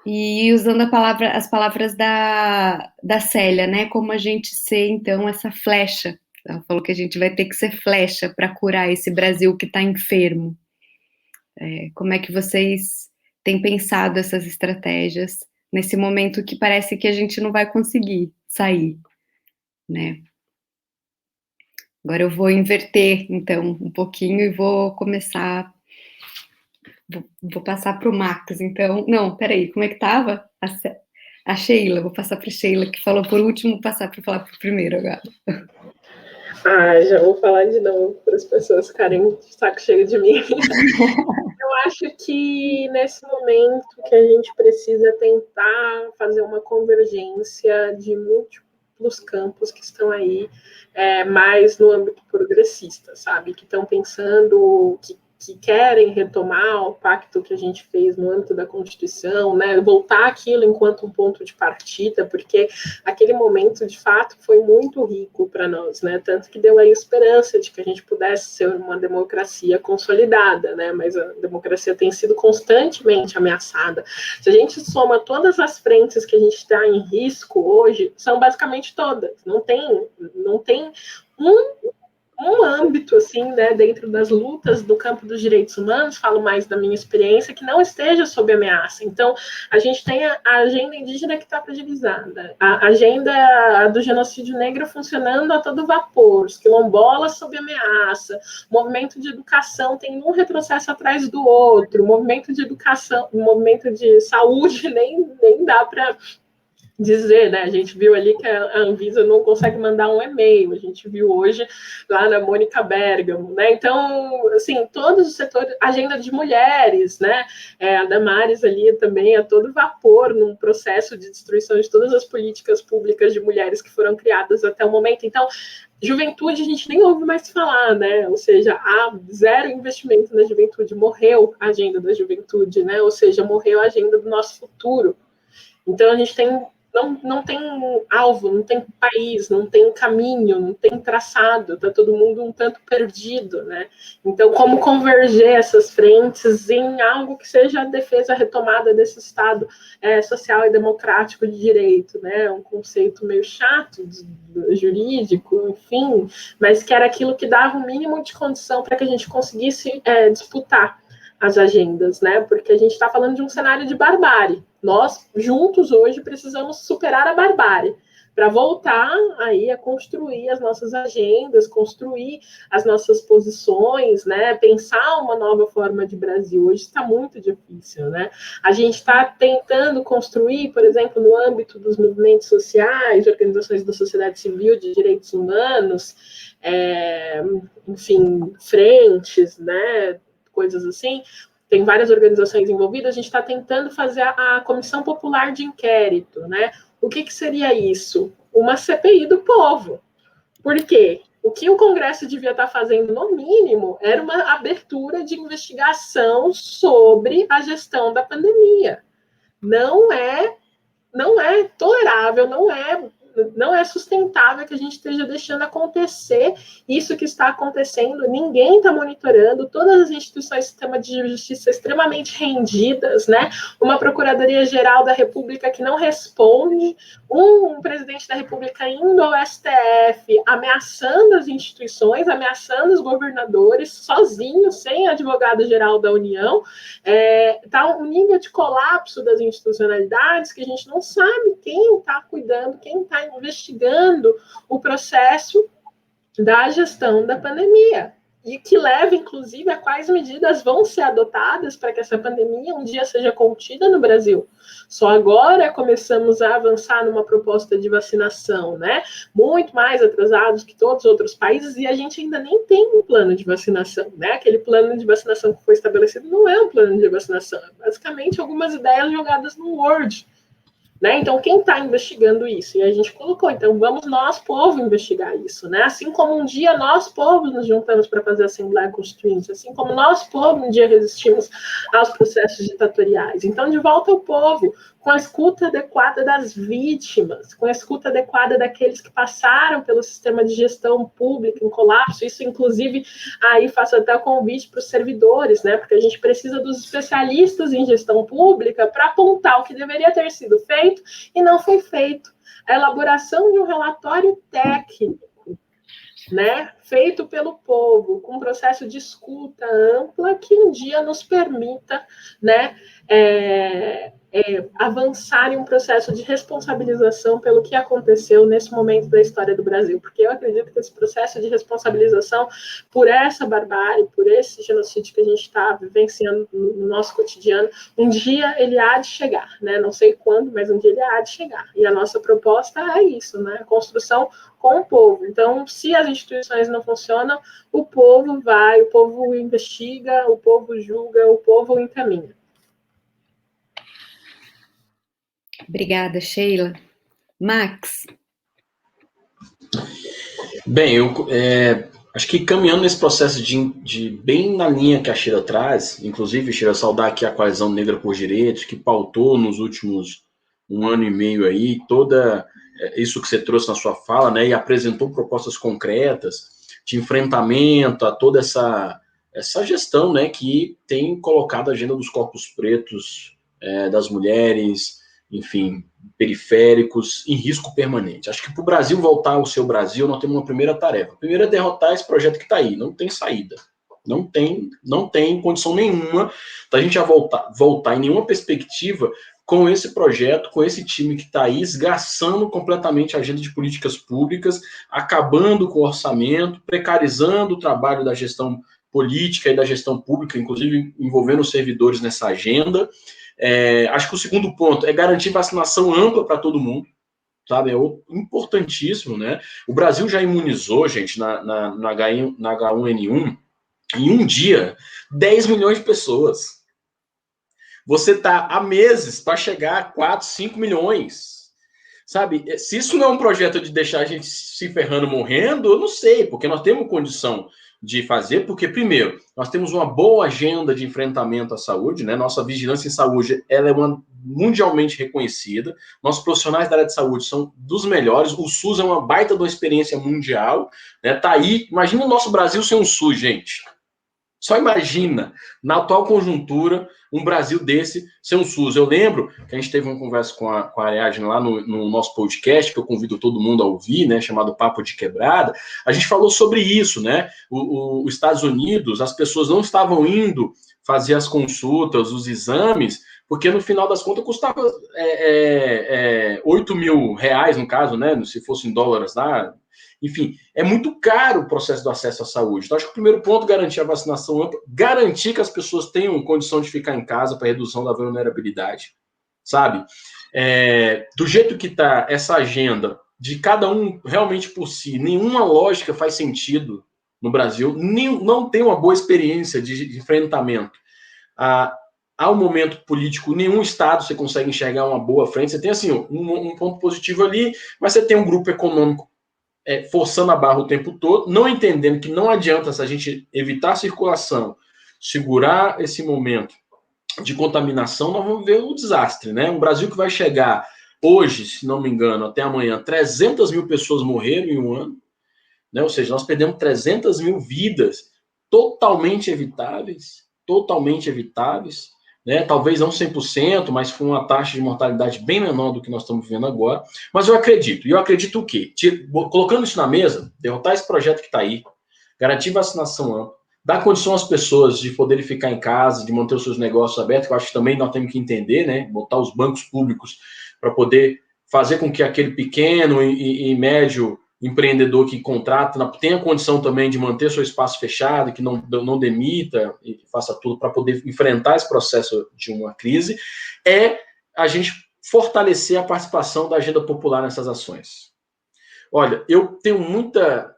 e usando as palavras da Célia, né, como a gente ser, então, essa flecha. Ela falou que a gente vai ter que ser flecha para curar esse Brasil que está enfermo. Como é que vocês têm pensado essas estratégias nesse momento que parece que a gente não vai conseguir sair, né? Agora eu vou inverter, então, um pouquinho e vou começar... Vou passar para o Max, então... Não, peraí, como é que estava? A Sheila, vou passar para a Sheila, que falou por último, passar para falar por primeiro agora. Já vou falar de novo para as pessoas ficarem de saco cheio de mim. Eu acho que nesse momento que a gente precisa tentar fazer uma convergência de múltiplos campos que estão aí, mais no âmbito progressista, sabe? Que estão pensando, que querem retomar o pacto que a gente fez no âmbito da Constituição, né, voltar aquilo enquanto um ponto de partida, porque aquele momento, de fato, foi muito rico para nós, né, tanto que deu aí esperança de que a gente pudesse ser uma democracia consolidada, né, mas a democracia tem sido constantemente ameaçada. Se a gente soma todas as frentes que a gente está em risco hoje, são basicamente todas, não tem um âmbito, assim, né, dentro das lutas do campo dos direitos humanos, falo mais da minha experiência, que não esteja sob ameaça. Então, a gente tem a agenda indígena que está fragilizada, a agenda do genocídio negro funcionando a todo vapor, os quilombolas sob ameaça, o movimento de educação tem um retrocesso atrás do outro, o movimento de educação, o movimento de saúde nem dá para dizer, né? A gente viu ali que a Anvisa não consegue mandar um e-mail, a gente viu hoje lá na Mônica Bergamo, né? Então, assim, todos os setores, agenda de mulheres, né? A Damares ali também a todo vapor num processo de destruição de todas as políticas públicas de mulheres que foram criadas até o momento. Então, juventude a gente nem ouve mais falar, né? Ou seja, há zero investimento na juventude, morreu a agenda da juventude, né? Ou seja, morreu a agenda do nosso futuro. Então, a gente tem não tem alvo, não tem país, não tem caminho, não tem traçado, está todo mundo um tanto perdido, né? Então, como converger essas frentes em algo que seja a defesa, a retomada desse Estado social e democrático de direito, né? Um conceito meio chato, jurídico, enfim, mas que era aquilo que dava o mínimo de condição para que a gente conseguisse disputar as agendas, né? Porque a gente está falando de um cenário de barbárie. Nós, juntos, hoje, precisamos superar a barbárie para voltar aí a construir as nossas agendas, construir as nossas posições, né? Pensar uma nova forma de Brasil. Hoje está muito difícil, né? A gente está tentando construir, por exemplo, no âmbito dos movimentos sociais, organizações da sociedade civil, de direitos humanos, enfim, frentes, né? Coisas assim, tem várias organizações envolvidas, a gente está tentando fazer a Comissão Popular de Inquérito, né? O que seria isso? Uma CPI do povo. Por quê? O que o Congresso devia estar fazendo, no mínimo, era uma abertura de investigação sobre a gestão da pandemia. Não é tolerável, não é sustentável que a gente esteja deixando acontecer isso que está acontecendo. Ninguém está monitorando, todas as instituições do sistema de justiça extremamente rendidas, né? Uma Procuradoria-Geral da República que não responde, um presidente da República indo ao STF, ameaçando as instituições, ameaçando os governadores, sozinho, sem advogado-geral da União. Tá um nível de colapso das institucionalidades que a gente não sabe quem está cuidando, quem está investigando o processo da gestão da pandemia. E que leva, inclusive, a quais medidas vão ser adotadas para que essa pandemia um dia seja contida no Brasil. Só agora começamos a avançar numa proposta de vacinação, né? Muito mais atrasados que todos os outros países, e a gente ainda nem tem um plano de vacinação, né? Aquele plano de vacinação que foi estabelecido não é um plano de vacinação, é basicamente algumas ideias jogadas no Word. Né? Então, quem está investigando isso? E a gente colocou, então vamos nós, povo, investigar isso. Né? Assim como um dia nós, povo, nos juntamos para fazer a Assembleia Constituinte, assim como nós, povo, um dia resistimos aos processos ditatoriais. Então, de volta ao povo, com a escuta adequada das vítimas, com a escuta adequada daqueles que passaram pelo sistema de gestão pública em colapso. Isso, inclusive, aí faço até o convite para os servidores, né? Porque a gente precisa dos especialistas em gestão pública para apontar o que deveria ter sido feito e não foi feito. A elaboração de um relatório técnico, né, feito pelo povo, com um processo de escuta ampla que um dia nos permita, né, avançar em um processo de responsabilização pelo que aconteceu nesse momento da história do Brasil, porque eu acredito que esse processo de responsabilização por essa barbárie, por esse genocídio que a gente está vivenciando no nosso cotidiano, um dia ele há de chegar, né? Não sei quando, mas um dia ele há de chegar. E a nossa proposta é isso, né? A construção com o povo. Então, se as instituições não funcionam, o povo vai, o povo investiga, o povo julga, o povo encaminha. Obrigada, Sheila. Max? Bem, eu acho que caminhando nesse processo de bem na linha que a Sheila traz, inclusive, Sheila, saudar aqui a Coalizão Negra por Direitos, que pautou nos últimos 1 ano e meio aí, toda isso que você trouxe na sua fala, né, e apresentou propostas concretas de enfrentamento a toda essa gestão, né, que tem colocado a agenda dos corpos pretos, das mulheres, enfim, periféricos, em risco permanente. Acho que para o Brasil voltar ao seu Brasil, nós temos uma primeira tarefa. A primeira é derrotar esse projeto que está aí, não tem saída. Não tem condição nenhuma da gente já voltar em nenhuma perspectiva com esse projeto, com esse time que está aí, esgaçando completamente a agenda de políticas públicas, acabando com o orçamento, precarizando o trabalho da gestão política e da gestão pública, inclusive envolvendo os servidores nessa agenda. Acho que o segundo ponto é garantir vacinação ampla para todo mundo, sabe? É importantíssimo, né? O Brasil já imunizou, gente, na H1N1, em um dia, 10 milhões de pessoas. Você está há meses para chegar a 4, 5 milhões. Sabe? Se isso não é um projeto de deixar a gente se ferrando, morrendo, eu não sei, porque nós temos condição de fazer, porque, primeiro, nós temos uma boa agenda de enfrentamento à saúde, né? Nossa vigilância em saúde, ela é mundialmente reconhecida, nossos profissionais da área de saúde são dos melhores, o SUS é uma baita de uma experiência mundial, né? Tá aí, imagina o nosso Brasil sem um SUS, gente. Só imagina, na atual conjuntura, um Brasil desse sem um SUS. Eu lembro que a gente teve uma conversa com a Ariadne lá no nosso podcast, que eu convido todo mundo a ouvir, né, chamado Papo de Quebrada. A gente falou sobre isso, né? Os Estados Unidos, as pessoas não estavam indo fazer as consultas, os exames, porque no final das contas custava 8 mil reais, no caso, né? Se fosse em dólares lá. Enfim, é muito caro o processo do acesso à saúde. Então, acho que o primeiro ponto, garantir a vacinação ampla, garantir que as pessoas tenham condição de ficar em casa para redução da vulnerabilidade, sabe? Do jeito que está essa agenda de cada um realmente por si, nenhuma lógica faz sentido no Brasil, não tem uma boa experiência de enfrentamento ao momento político. Nenhum estado você consegue enxergar uma boa frente. Você tem, assim, um ponto positivo ali, mas você tem um grupo econômico forçando a barra o tempo todo, não entendendo que não adianta se a gente evitar a circulação, segurar esse momento de contaminação, nós vamos ver o desastre, né? Um Brasil que vai chegar hoje, se não me engano, até amanhã, 300 mil pessoas morreram em um ano, né? Ou seja, nós perdemos 300 mil vidas totalmente evitáveis, né? Talvez não 100%, mas com uma taxa de mortalidade bem menor do que nós estamos vivendo agora. Mas eu acredito. E eu acredito o quê? Colocando isso na mesa, derrotar esse projeto que está aí, garantir vacinação ampla, dar condição às pessoas de poderem ficar em casa, de manter os seus negócios abertos, que eu acho que também nós temos que entender, né? Botar os bancos públicos para poder fazer com que aquele pequeno e médio empreendedor que contrata tenha condição também de manter seu espaço fechado, que não demita e faça tudo para poder enfrentar esse processo de uma crise, a gente fortalecer a participação da agenda popular nessas ações. Olha, eu tenho muita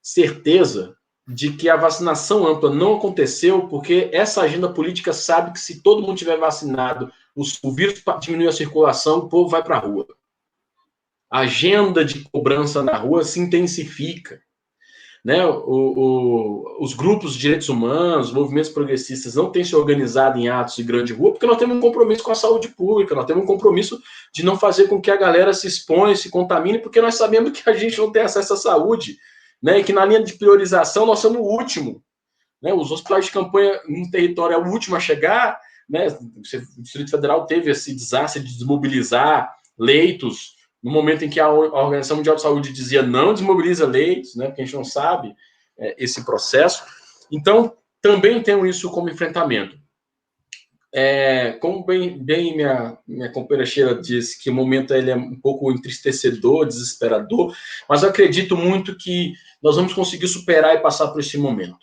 certeza de que a vacinação ampla não aconteceu porque essa agenda política sabe que se todo mundo tiver vacinado, o vírus diminui a circulação, o povo vai para a rua. A agenda de cobrança na rua se intensifica, né? Os grupos de direitos humanos, movimentos progressistas não têm se organizado em atos de grande rua porque nós temos um compromisso com a saúde pública, nós temos um compromisso de não fazer com que a galera se exponha, se contamine, porque nós sabemos que a gente não tem acesso à saúde, né? E que na linha de priorização nós somos o último, né? Os hospitais de campanha no território é o último a chegar, né? O Distrito Federal teve esse desastre de desmobilizar leitos no momento em que a Organização Mundial de Saúde dizia não desmobiliza leitos, né, porque a gente não sabe esse processo. Então, também tenho isso como enfrentamento. Como bem minha companheira Sheila disse, que o momento ele é um pouco entristecedor, desesperador, mas eu acredito muito que nós vamos conseguir superar e passar por esse momento.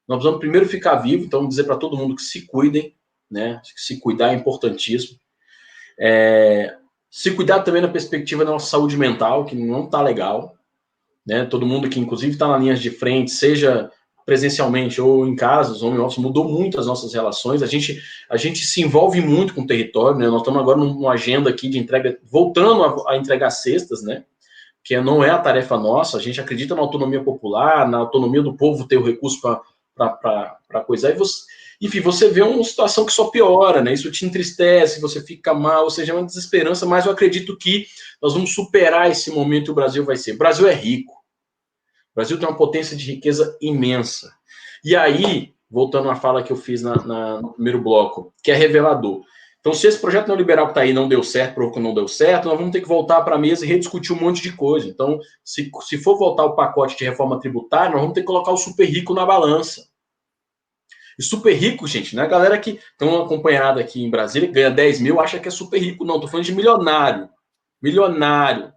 Nós vamos primeiro ficar vivos, então dizer para todo mundo que se cuidem, né, que se cuidar é importantíssimo. Se cuidar também na perspectiva da nossa saúde mental, que não está legal, né? Todo mundo que, inclusive, está na linha de frente, seja presencialmente ou em casa, os home office, mudou muito as nossas relações. A gente se envolve muito com o território, né? Nós estamos agora numa agenda aqui de entrega, voltando a entregar cestas, né? Que não é a tarefa nossa. A gente acredita na autonomia popular, na autonomia do povo ter o recurso para coisar. Enfim, você vê uma situação que só piora, né? Isso te entristece, você fica mal, ou seja, é uma desesperança, mas eu acredito que nós vamos superar esse momento e o Brasil vai ser. O Brasil é rico. O Brasil tem uma potência de riqueza imensa. E aí, voltando à fala que eu fiz no primeiro bloco, que é revelador. Então, se esse projeto neoliberal que está aí não deu certo, provou que não deu certo, nós vamos ter que voltar para a mesa e rediscutir um monte de coisa. Então, se for voltar o pacote de reforma tributária, nós vamos ter que colocar o super rico na balança. E super rico, gente, não é a galera que tem uma acompanhada aqui em Brasília, ganha 10 mil, acha que é super rico. Não, estou falando de milionário. Milionário.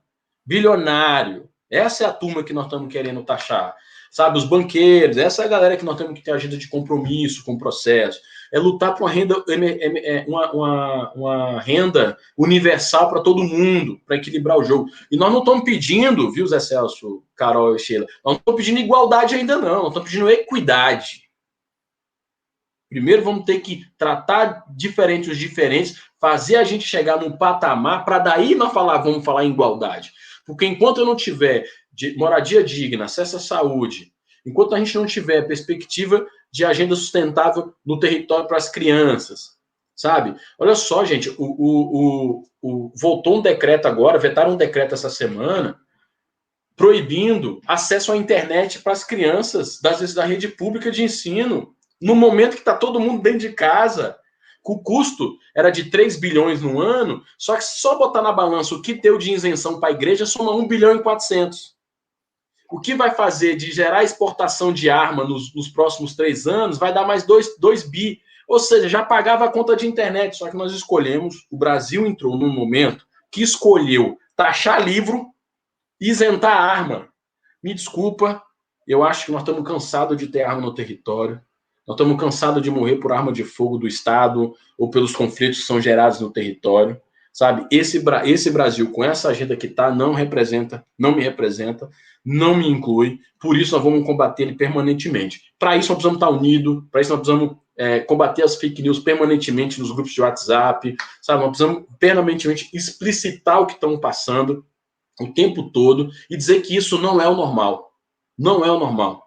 Bilionário. Essa é a turma que nós estamos querendo taxar. Sabe, os banqueiros, essa é a galera que nós temos que ter agenda de compromisso com o processo. É lutar por uma renda universal para todo mundo, para equilibrar o jogo. E nós não estamos pedindo, viu, Zé Celso, Carol e Sheila, nós não estamos pedindo igualdade ainda não, nós estamos pedindo equidade. Primeiro vamos ter que tratar diferente os diferentes, fazer a gente chegar num patamar, para daí nós vamos falar em igualdade. Porque enquanto eu não tiver moradia digna, acesso à saúde, enquanto a gente não tiver perspectiva de agenda sustentável no território para as crianças, sabe? Olha só, gente, voltou um decreto agora, vetaram um decreto essa semana, proibindo acesso à internet para as crianças da rede pública de ensino, no momento que está todo mundo dentro de casa. O custo era de 3 bilhões no ano, só que só botar na balança o que deu de isenção para a igreja soma 1 bilhão e 400. O que vai fazer de gerar exportação de arma nos próximos 3 anos vai dar mais 2 bi. Ou seja, já pagava a conta de internet, só que nós escolhemos, o Brasil entrou num momento que escolheu taxar livro e isentar arma. Me desculpa, eu acho que nós estamos cansados de ter arma no território. Nós estamos cansados de morrer por arma de fogo do Estado ou pelos conflitos que são gerados no território, sabe? Esse Brasil, com essa agenda que está, não me representa, não me inclui, por isso nós vamos combater ele permanentemente. Para isso nós precisamos estar unidos, para isso nós precisamos combater as fake news permanentemente nos grupos de WhatsApp, sabe? Nós precisamos permanentemente explicitar o que estão passando o tempo todo e dizer que isso não é o normal. Não é o normal.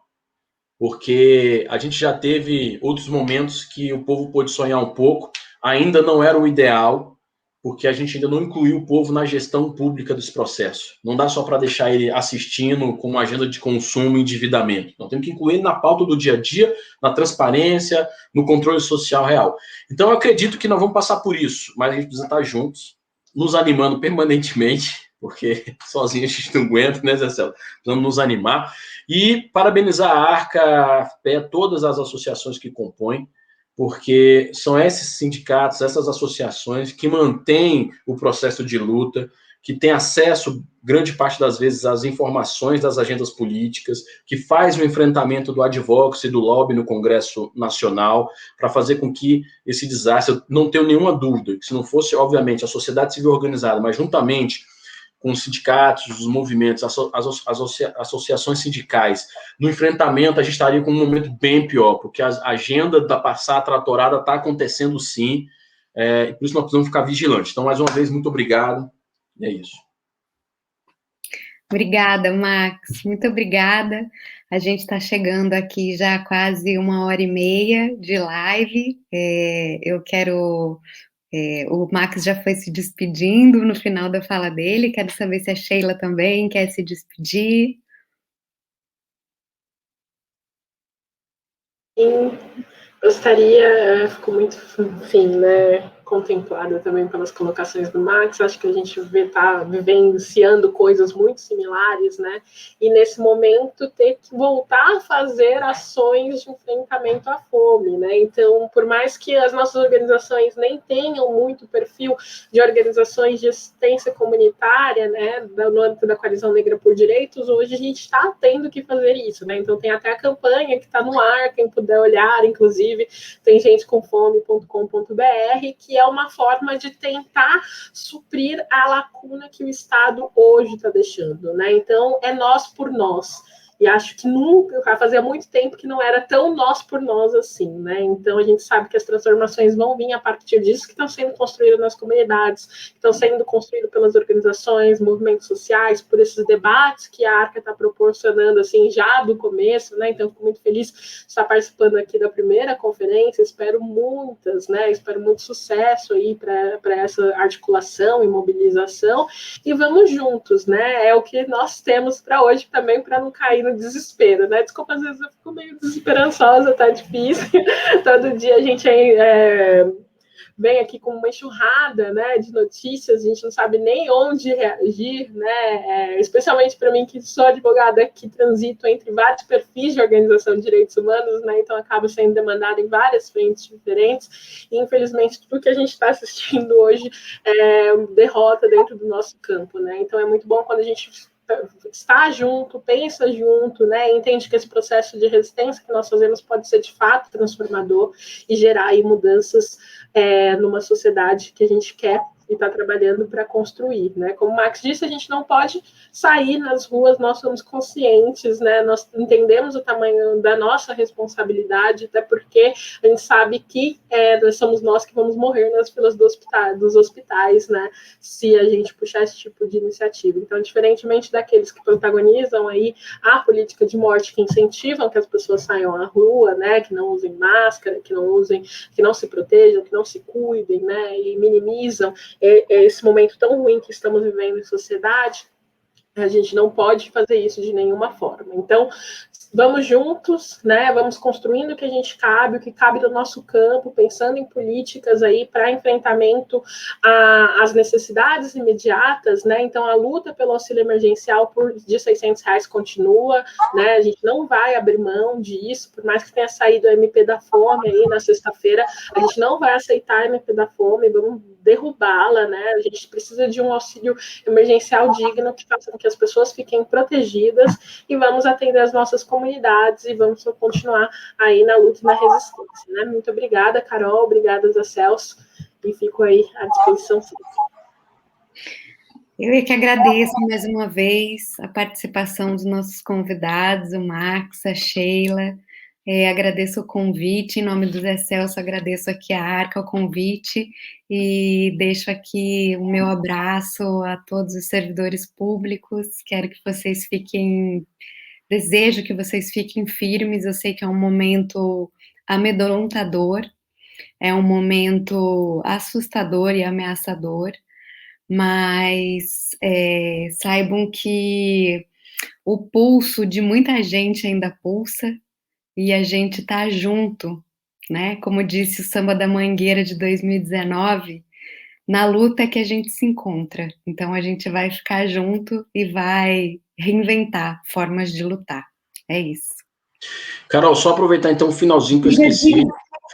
Porque a gente já teve outros momentos que o povo pôde sonhar um pouco, ainda não era o ideal, porque a gente ainda não incluiu o povo na gestão pública desse processo. Não dá só para deixar ele assistindo com uma agenda de consumo e endividamento. Nós temos que incluir ele na pauta do dia a dia, na transparência, no controle social real. Então, eu acredito que nós vamos passar por isso, mas a gente precisa estar juntos, nos animando permanentemente, porque sozinho a gente não aguenta, né, Zé Celo? Precisamos nos animar. E parabenizar a Arca, a FPE, todas as associações que compõem, porque são esses sindicatos, essas associações que mantêm o processo de luta, que têm acesso, grande parte das vezes, às informações das agendas políticas, que faz o enfrentamento do advocacy e do lobby no Congresso Nacional, para fazer com que esse desastre, eu não tenho nenhuma dúvida, que se não fosse, obviamente, a sociedade civil organizada, mas juntamente com os sindicatos, os movimentos, as associações sindicais, no enfrentamento, a gente estaria com um momento bem pior, porque a agenda da passar tratorada está acontecendo sim, e por isso nós precisamos ficar vigilantes. Então, mais uma vez, muito obrigado, e é isso. Obrigada, Max, muito obrigada. A gente está chegando aqui já quase 1h30 de live. Eu quero... o Max já foi se despedindo no final da fala dele. Quero saber se a Sheila também quer se despedir. Sim, gostaria, fico muito, enfim, né, contemplada também pelas colocações do Max. Acho que a gente está vivenciando coisas muito similares, né? E nesse momento ter que voltar a fazer ações de enfrentamento à fome, né? Então, por mais que as nossas organizações nem tenham muito perfil de organizações de assistência comunitária, né, no âmbito da Coalizão Negra por Direitos, hoje a gente está tendo que fazer isso, né? Então tem até a campanha que está no ar, quem puder olhar, inclusive tem gentecomfome.com.br, que é uma forma de tentar suprir a lacuna que o Estado hoje está deixando, né? Então, é nós por nós. E acho que nunca, fazia muito tempo que não era tão nós por nós assim, né? Então, a gente sabe que as transformações vão vir a partir disso, que estão sendo construídas nas comunidades, que estão sendo construídas pelas organizações, movimentos sociais, por esses debates que a Arca está proporcionando, assim, já do começo, né? Então, fico muito feliz de estar participando aqui da primeira conferência, espero muitas, né? Espero muito sucesso aí para essa articulação e mobilização, e vamos juntos, né? É o que nós temos para hoje também, para não cair no desespero, né? Desculpa, às vezes eu fico meio desesperançosa, tá difícil. Todo dia a gente vem aqui com uma enxurrada, né, de notícias, a gente não sabe nem onde reagir, né? Especialmente para mim, que sou advogada que transito entre vários perfis de organização de direitos humanos, né? Então acaba sendo demandada em várias frentes diferentes, e infelizmente tudo que a gente está assistindo hoje é derrota dentro do nosso campo, né? Então é muito bom quando a gente está junto, pensa junto, né? Entende que esse processo de resistência que nós fazemos pode ser de fato transformador e gerar aí mudanças numa sociedade que a gente quer e está trabalhando para construir, né? Como o Max disse, a gente não pode sair nas ruas, nós somos conscientes, né? Nós entendemos o tamanho da nossa responsabilidade, até porque a gente sabe que somos nós que vamos morrer nas filas dos hospitais, né? Se a gente puxar esse tipo de iniciativa. Então, diferentemente daqueles que protagonizam aí a política de morte, que incentivam que as pessoas saiam à rua, né? Que não usem máscara, que não se protejam, que não se cuidem, né? E minimizam esse momento tão ruim que estamos vivendo em sociedade, a gente não pode fazer isso de nenhuma forma. Então, vamos juntos, né? Vamos construindo o que a gente cabe, o que cabe do nosso campo, pensando em políticas aí para enfrentamento às necessidades imediatas, né? Então, a luta pelo auxílio emergencial de R$600 continua, né? A gente não vai abrir mão disso, por mais que tenha saído a MP da Fome aí na sexta-feira, a gente não vai aceitar a MP da Fome, vamos derrubá-la, né? A gente precisa de um auxílio emergencial digno que faça com que as pessoas fiquem protegidas e vamos atender as nossas comunidades e vamos continuar aí na luta e na resistência, né? Muito obrigada, Carol, obrigada, Zé Celso, e fico aí à disposição sempre. Eu é que agradeço mais uma vez a participação dos nossos convidados, o Max, a Sheila. Agradeço o convite, em nome do Zé Celso, agradeço aqui a Arca o convite e deixo aqui o meu abraço a todos os servidores públicos. Quero que vocês desejo que vocês fiquem firmes. Eu sei que é um momento amedrontador, é um momento assustador e ameaçador, mas saibam que o pulso de muita gente ainda pulsa, e a gente tá junto, né? Como disse o Samba da Mangueira de 2019, na luta é que a gente se encontra. Então a gente vai ficar junto e vai reinventar formas de lutar. É isso. Carol, só aproveitar então o finalzinho que eu esqueci.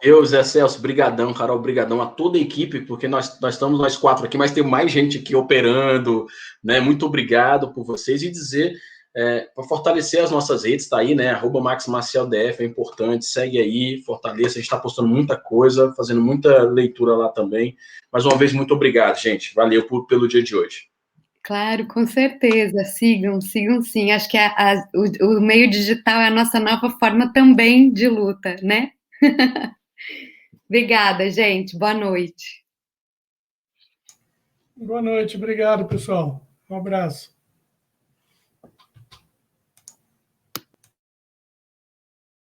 Eu, Zé Celso, brigadão, Carol, brigadão a toda a equipe, porque nós estamos nós quatro aqui, mas tem mais gente aqui operando, né? Muito obrigado por vocês e dizer para fortalecer as nossas redes, tá aí, né? @MaxMacielDF é importante, segue aí, fortaleça, a gente está postando muita coisa, fazendo muita leitura lá também. Mais uma vez, muito obrigado, gente. Valeu pelo dia de hoje. Claro, com certeza. Sigam sim. Acho que o meio digital é a nossa nova forma também de luta, né? Obrigada, gente. Boa noite. Boa noite, obrigado, pessoal. Um abraço.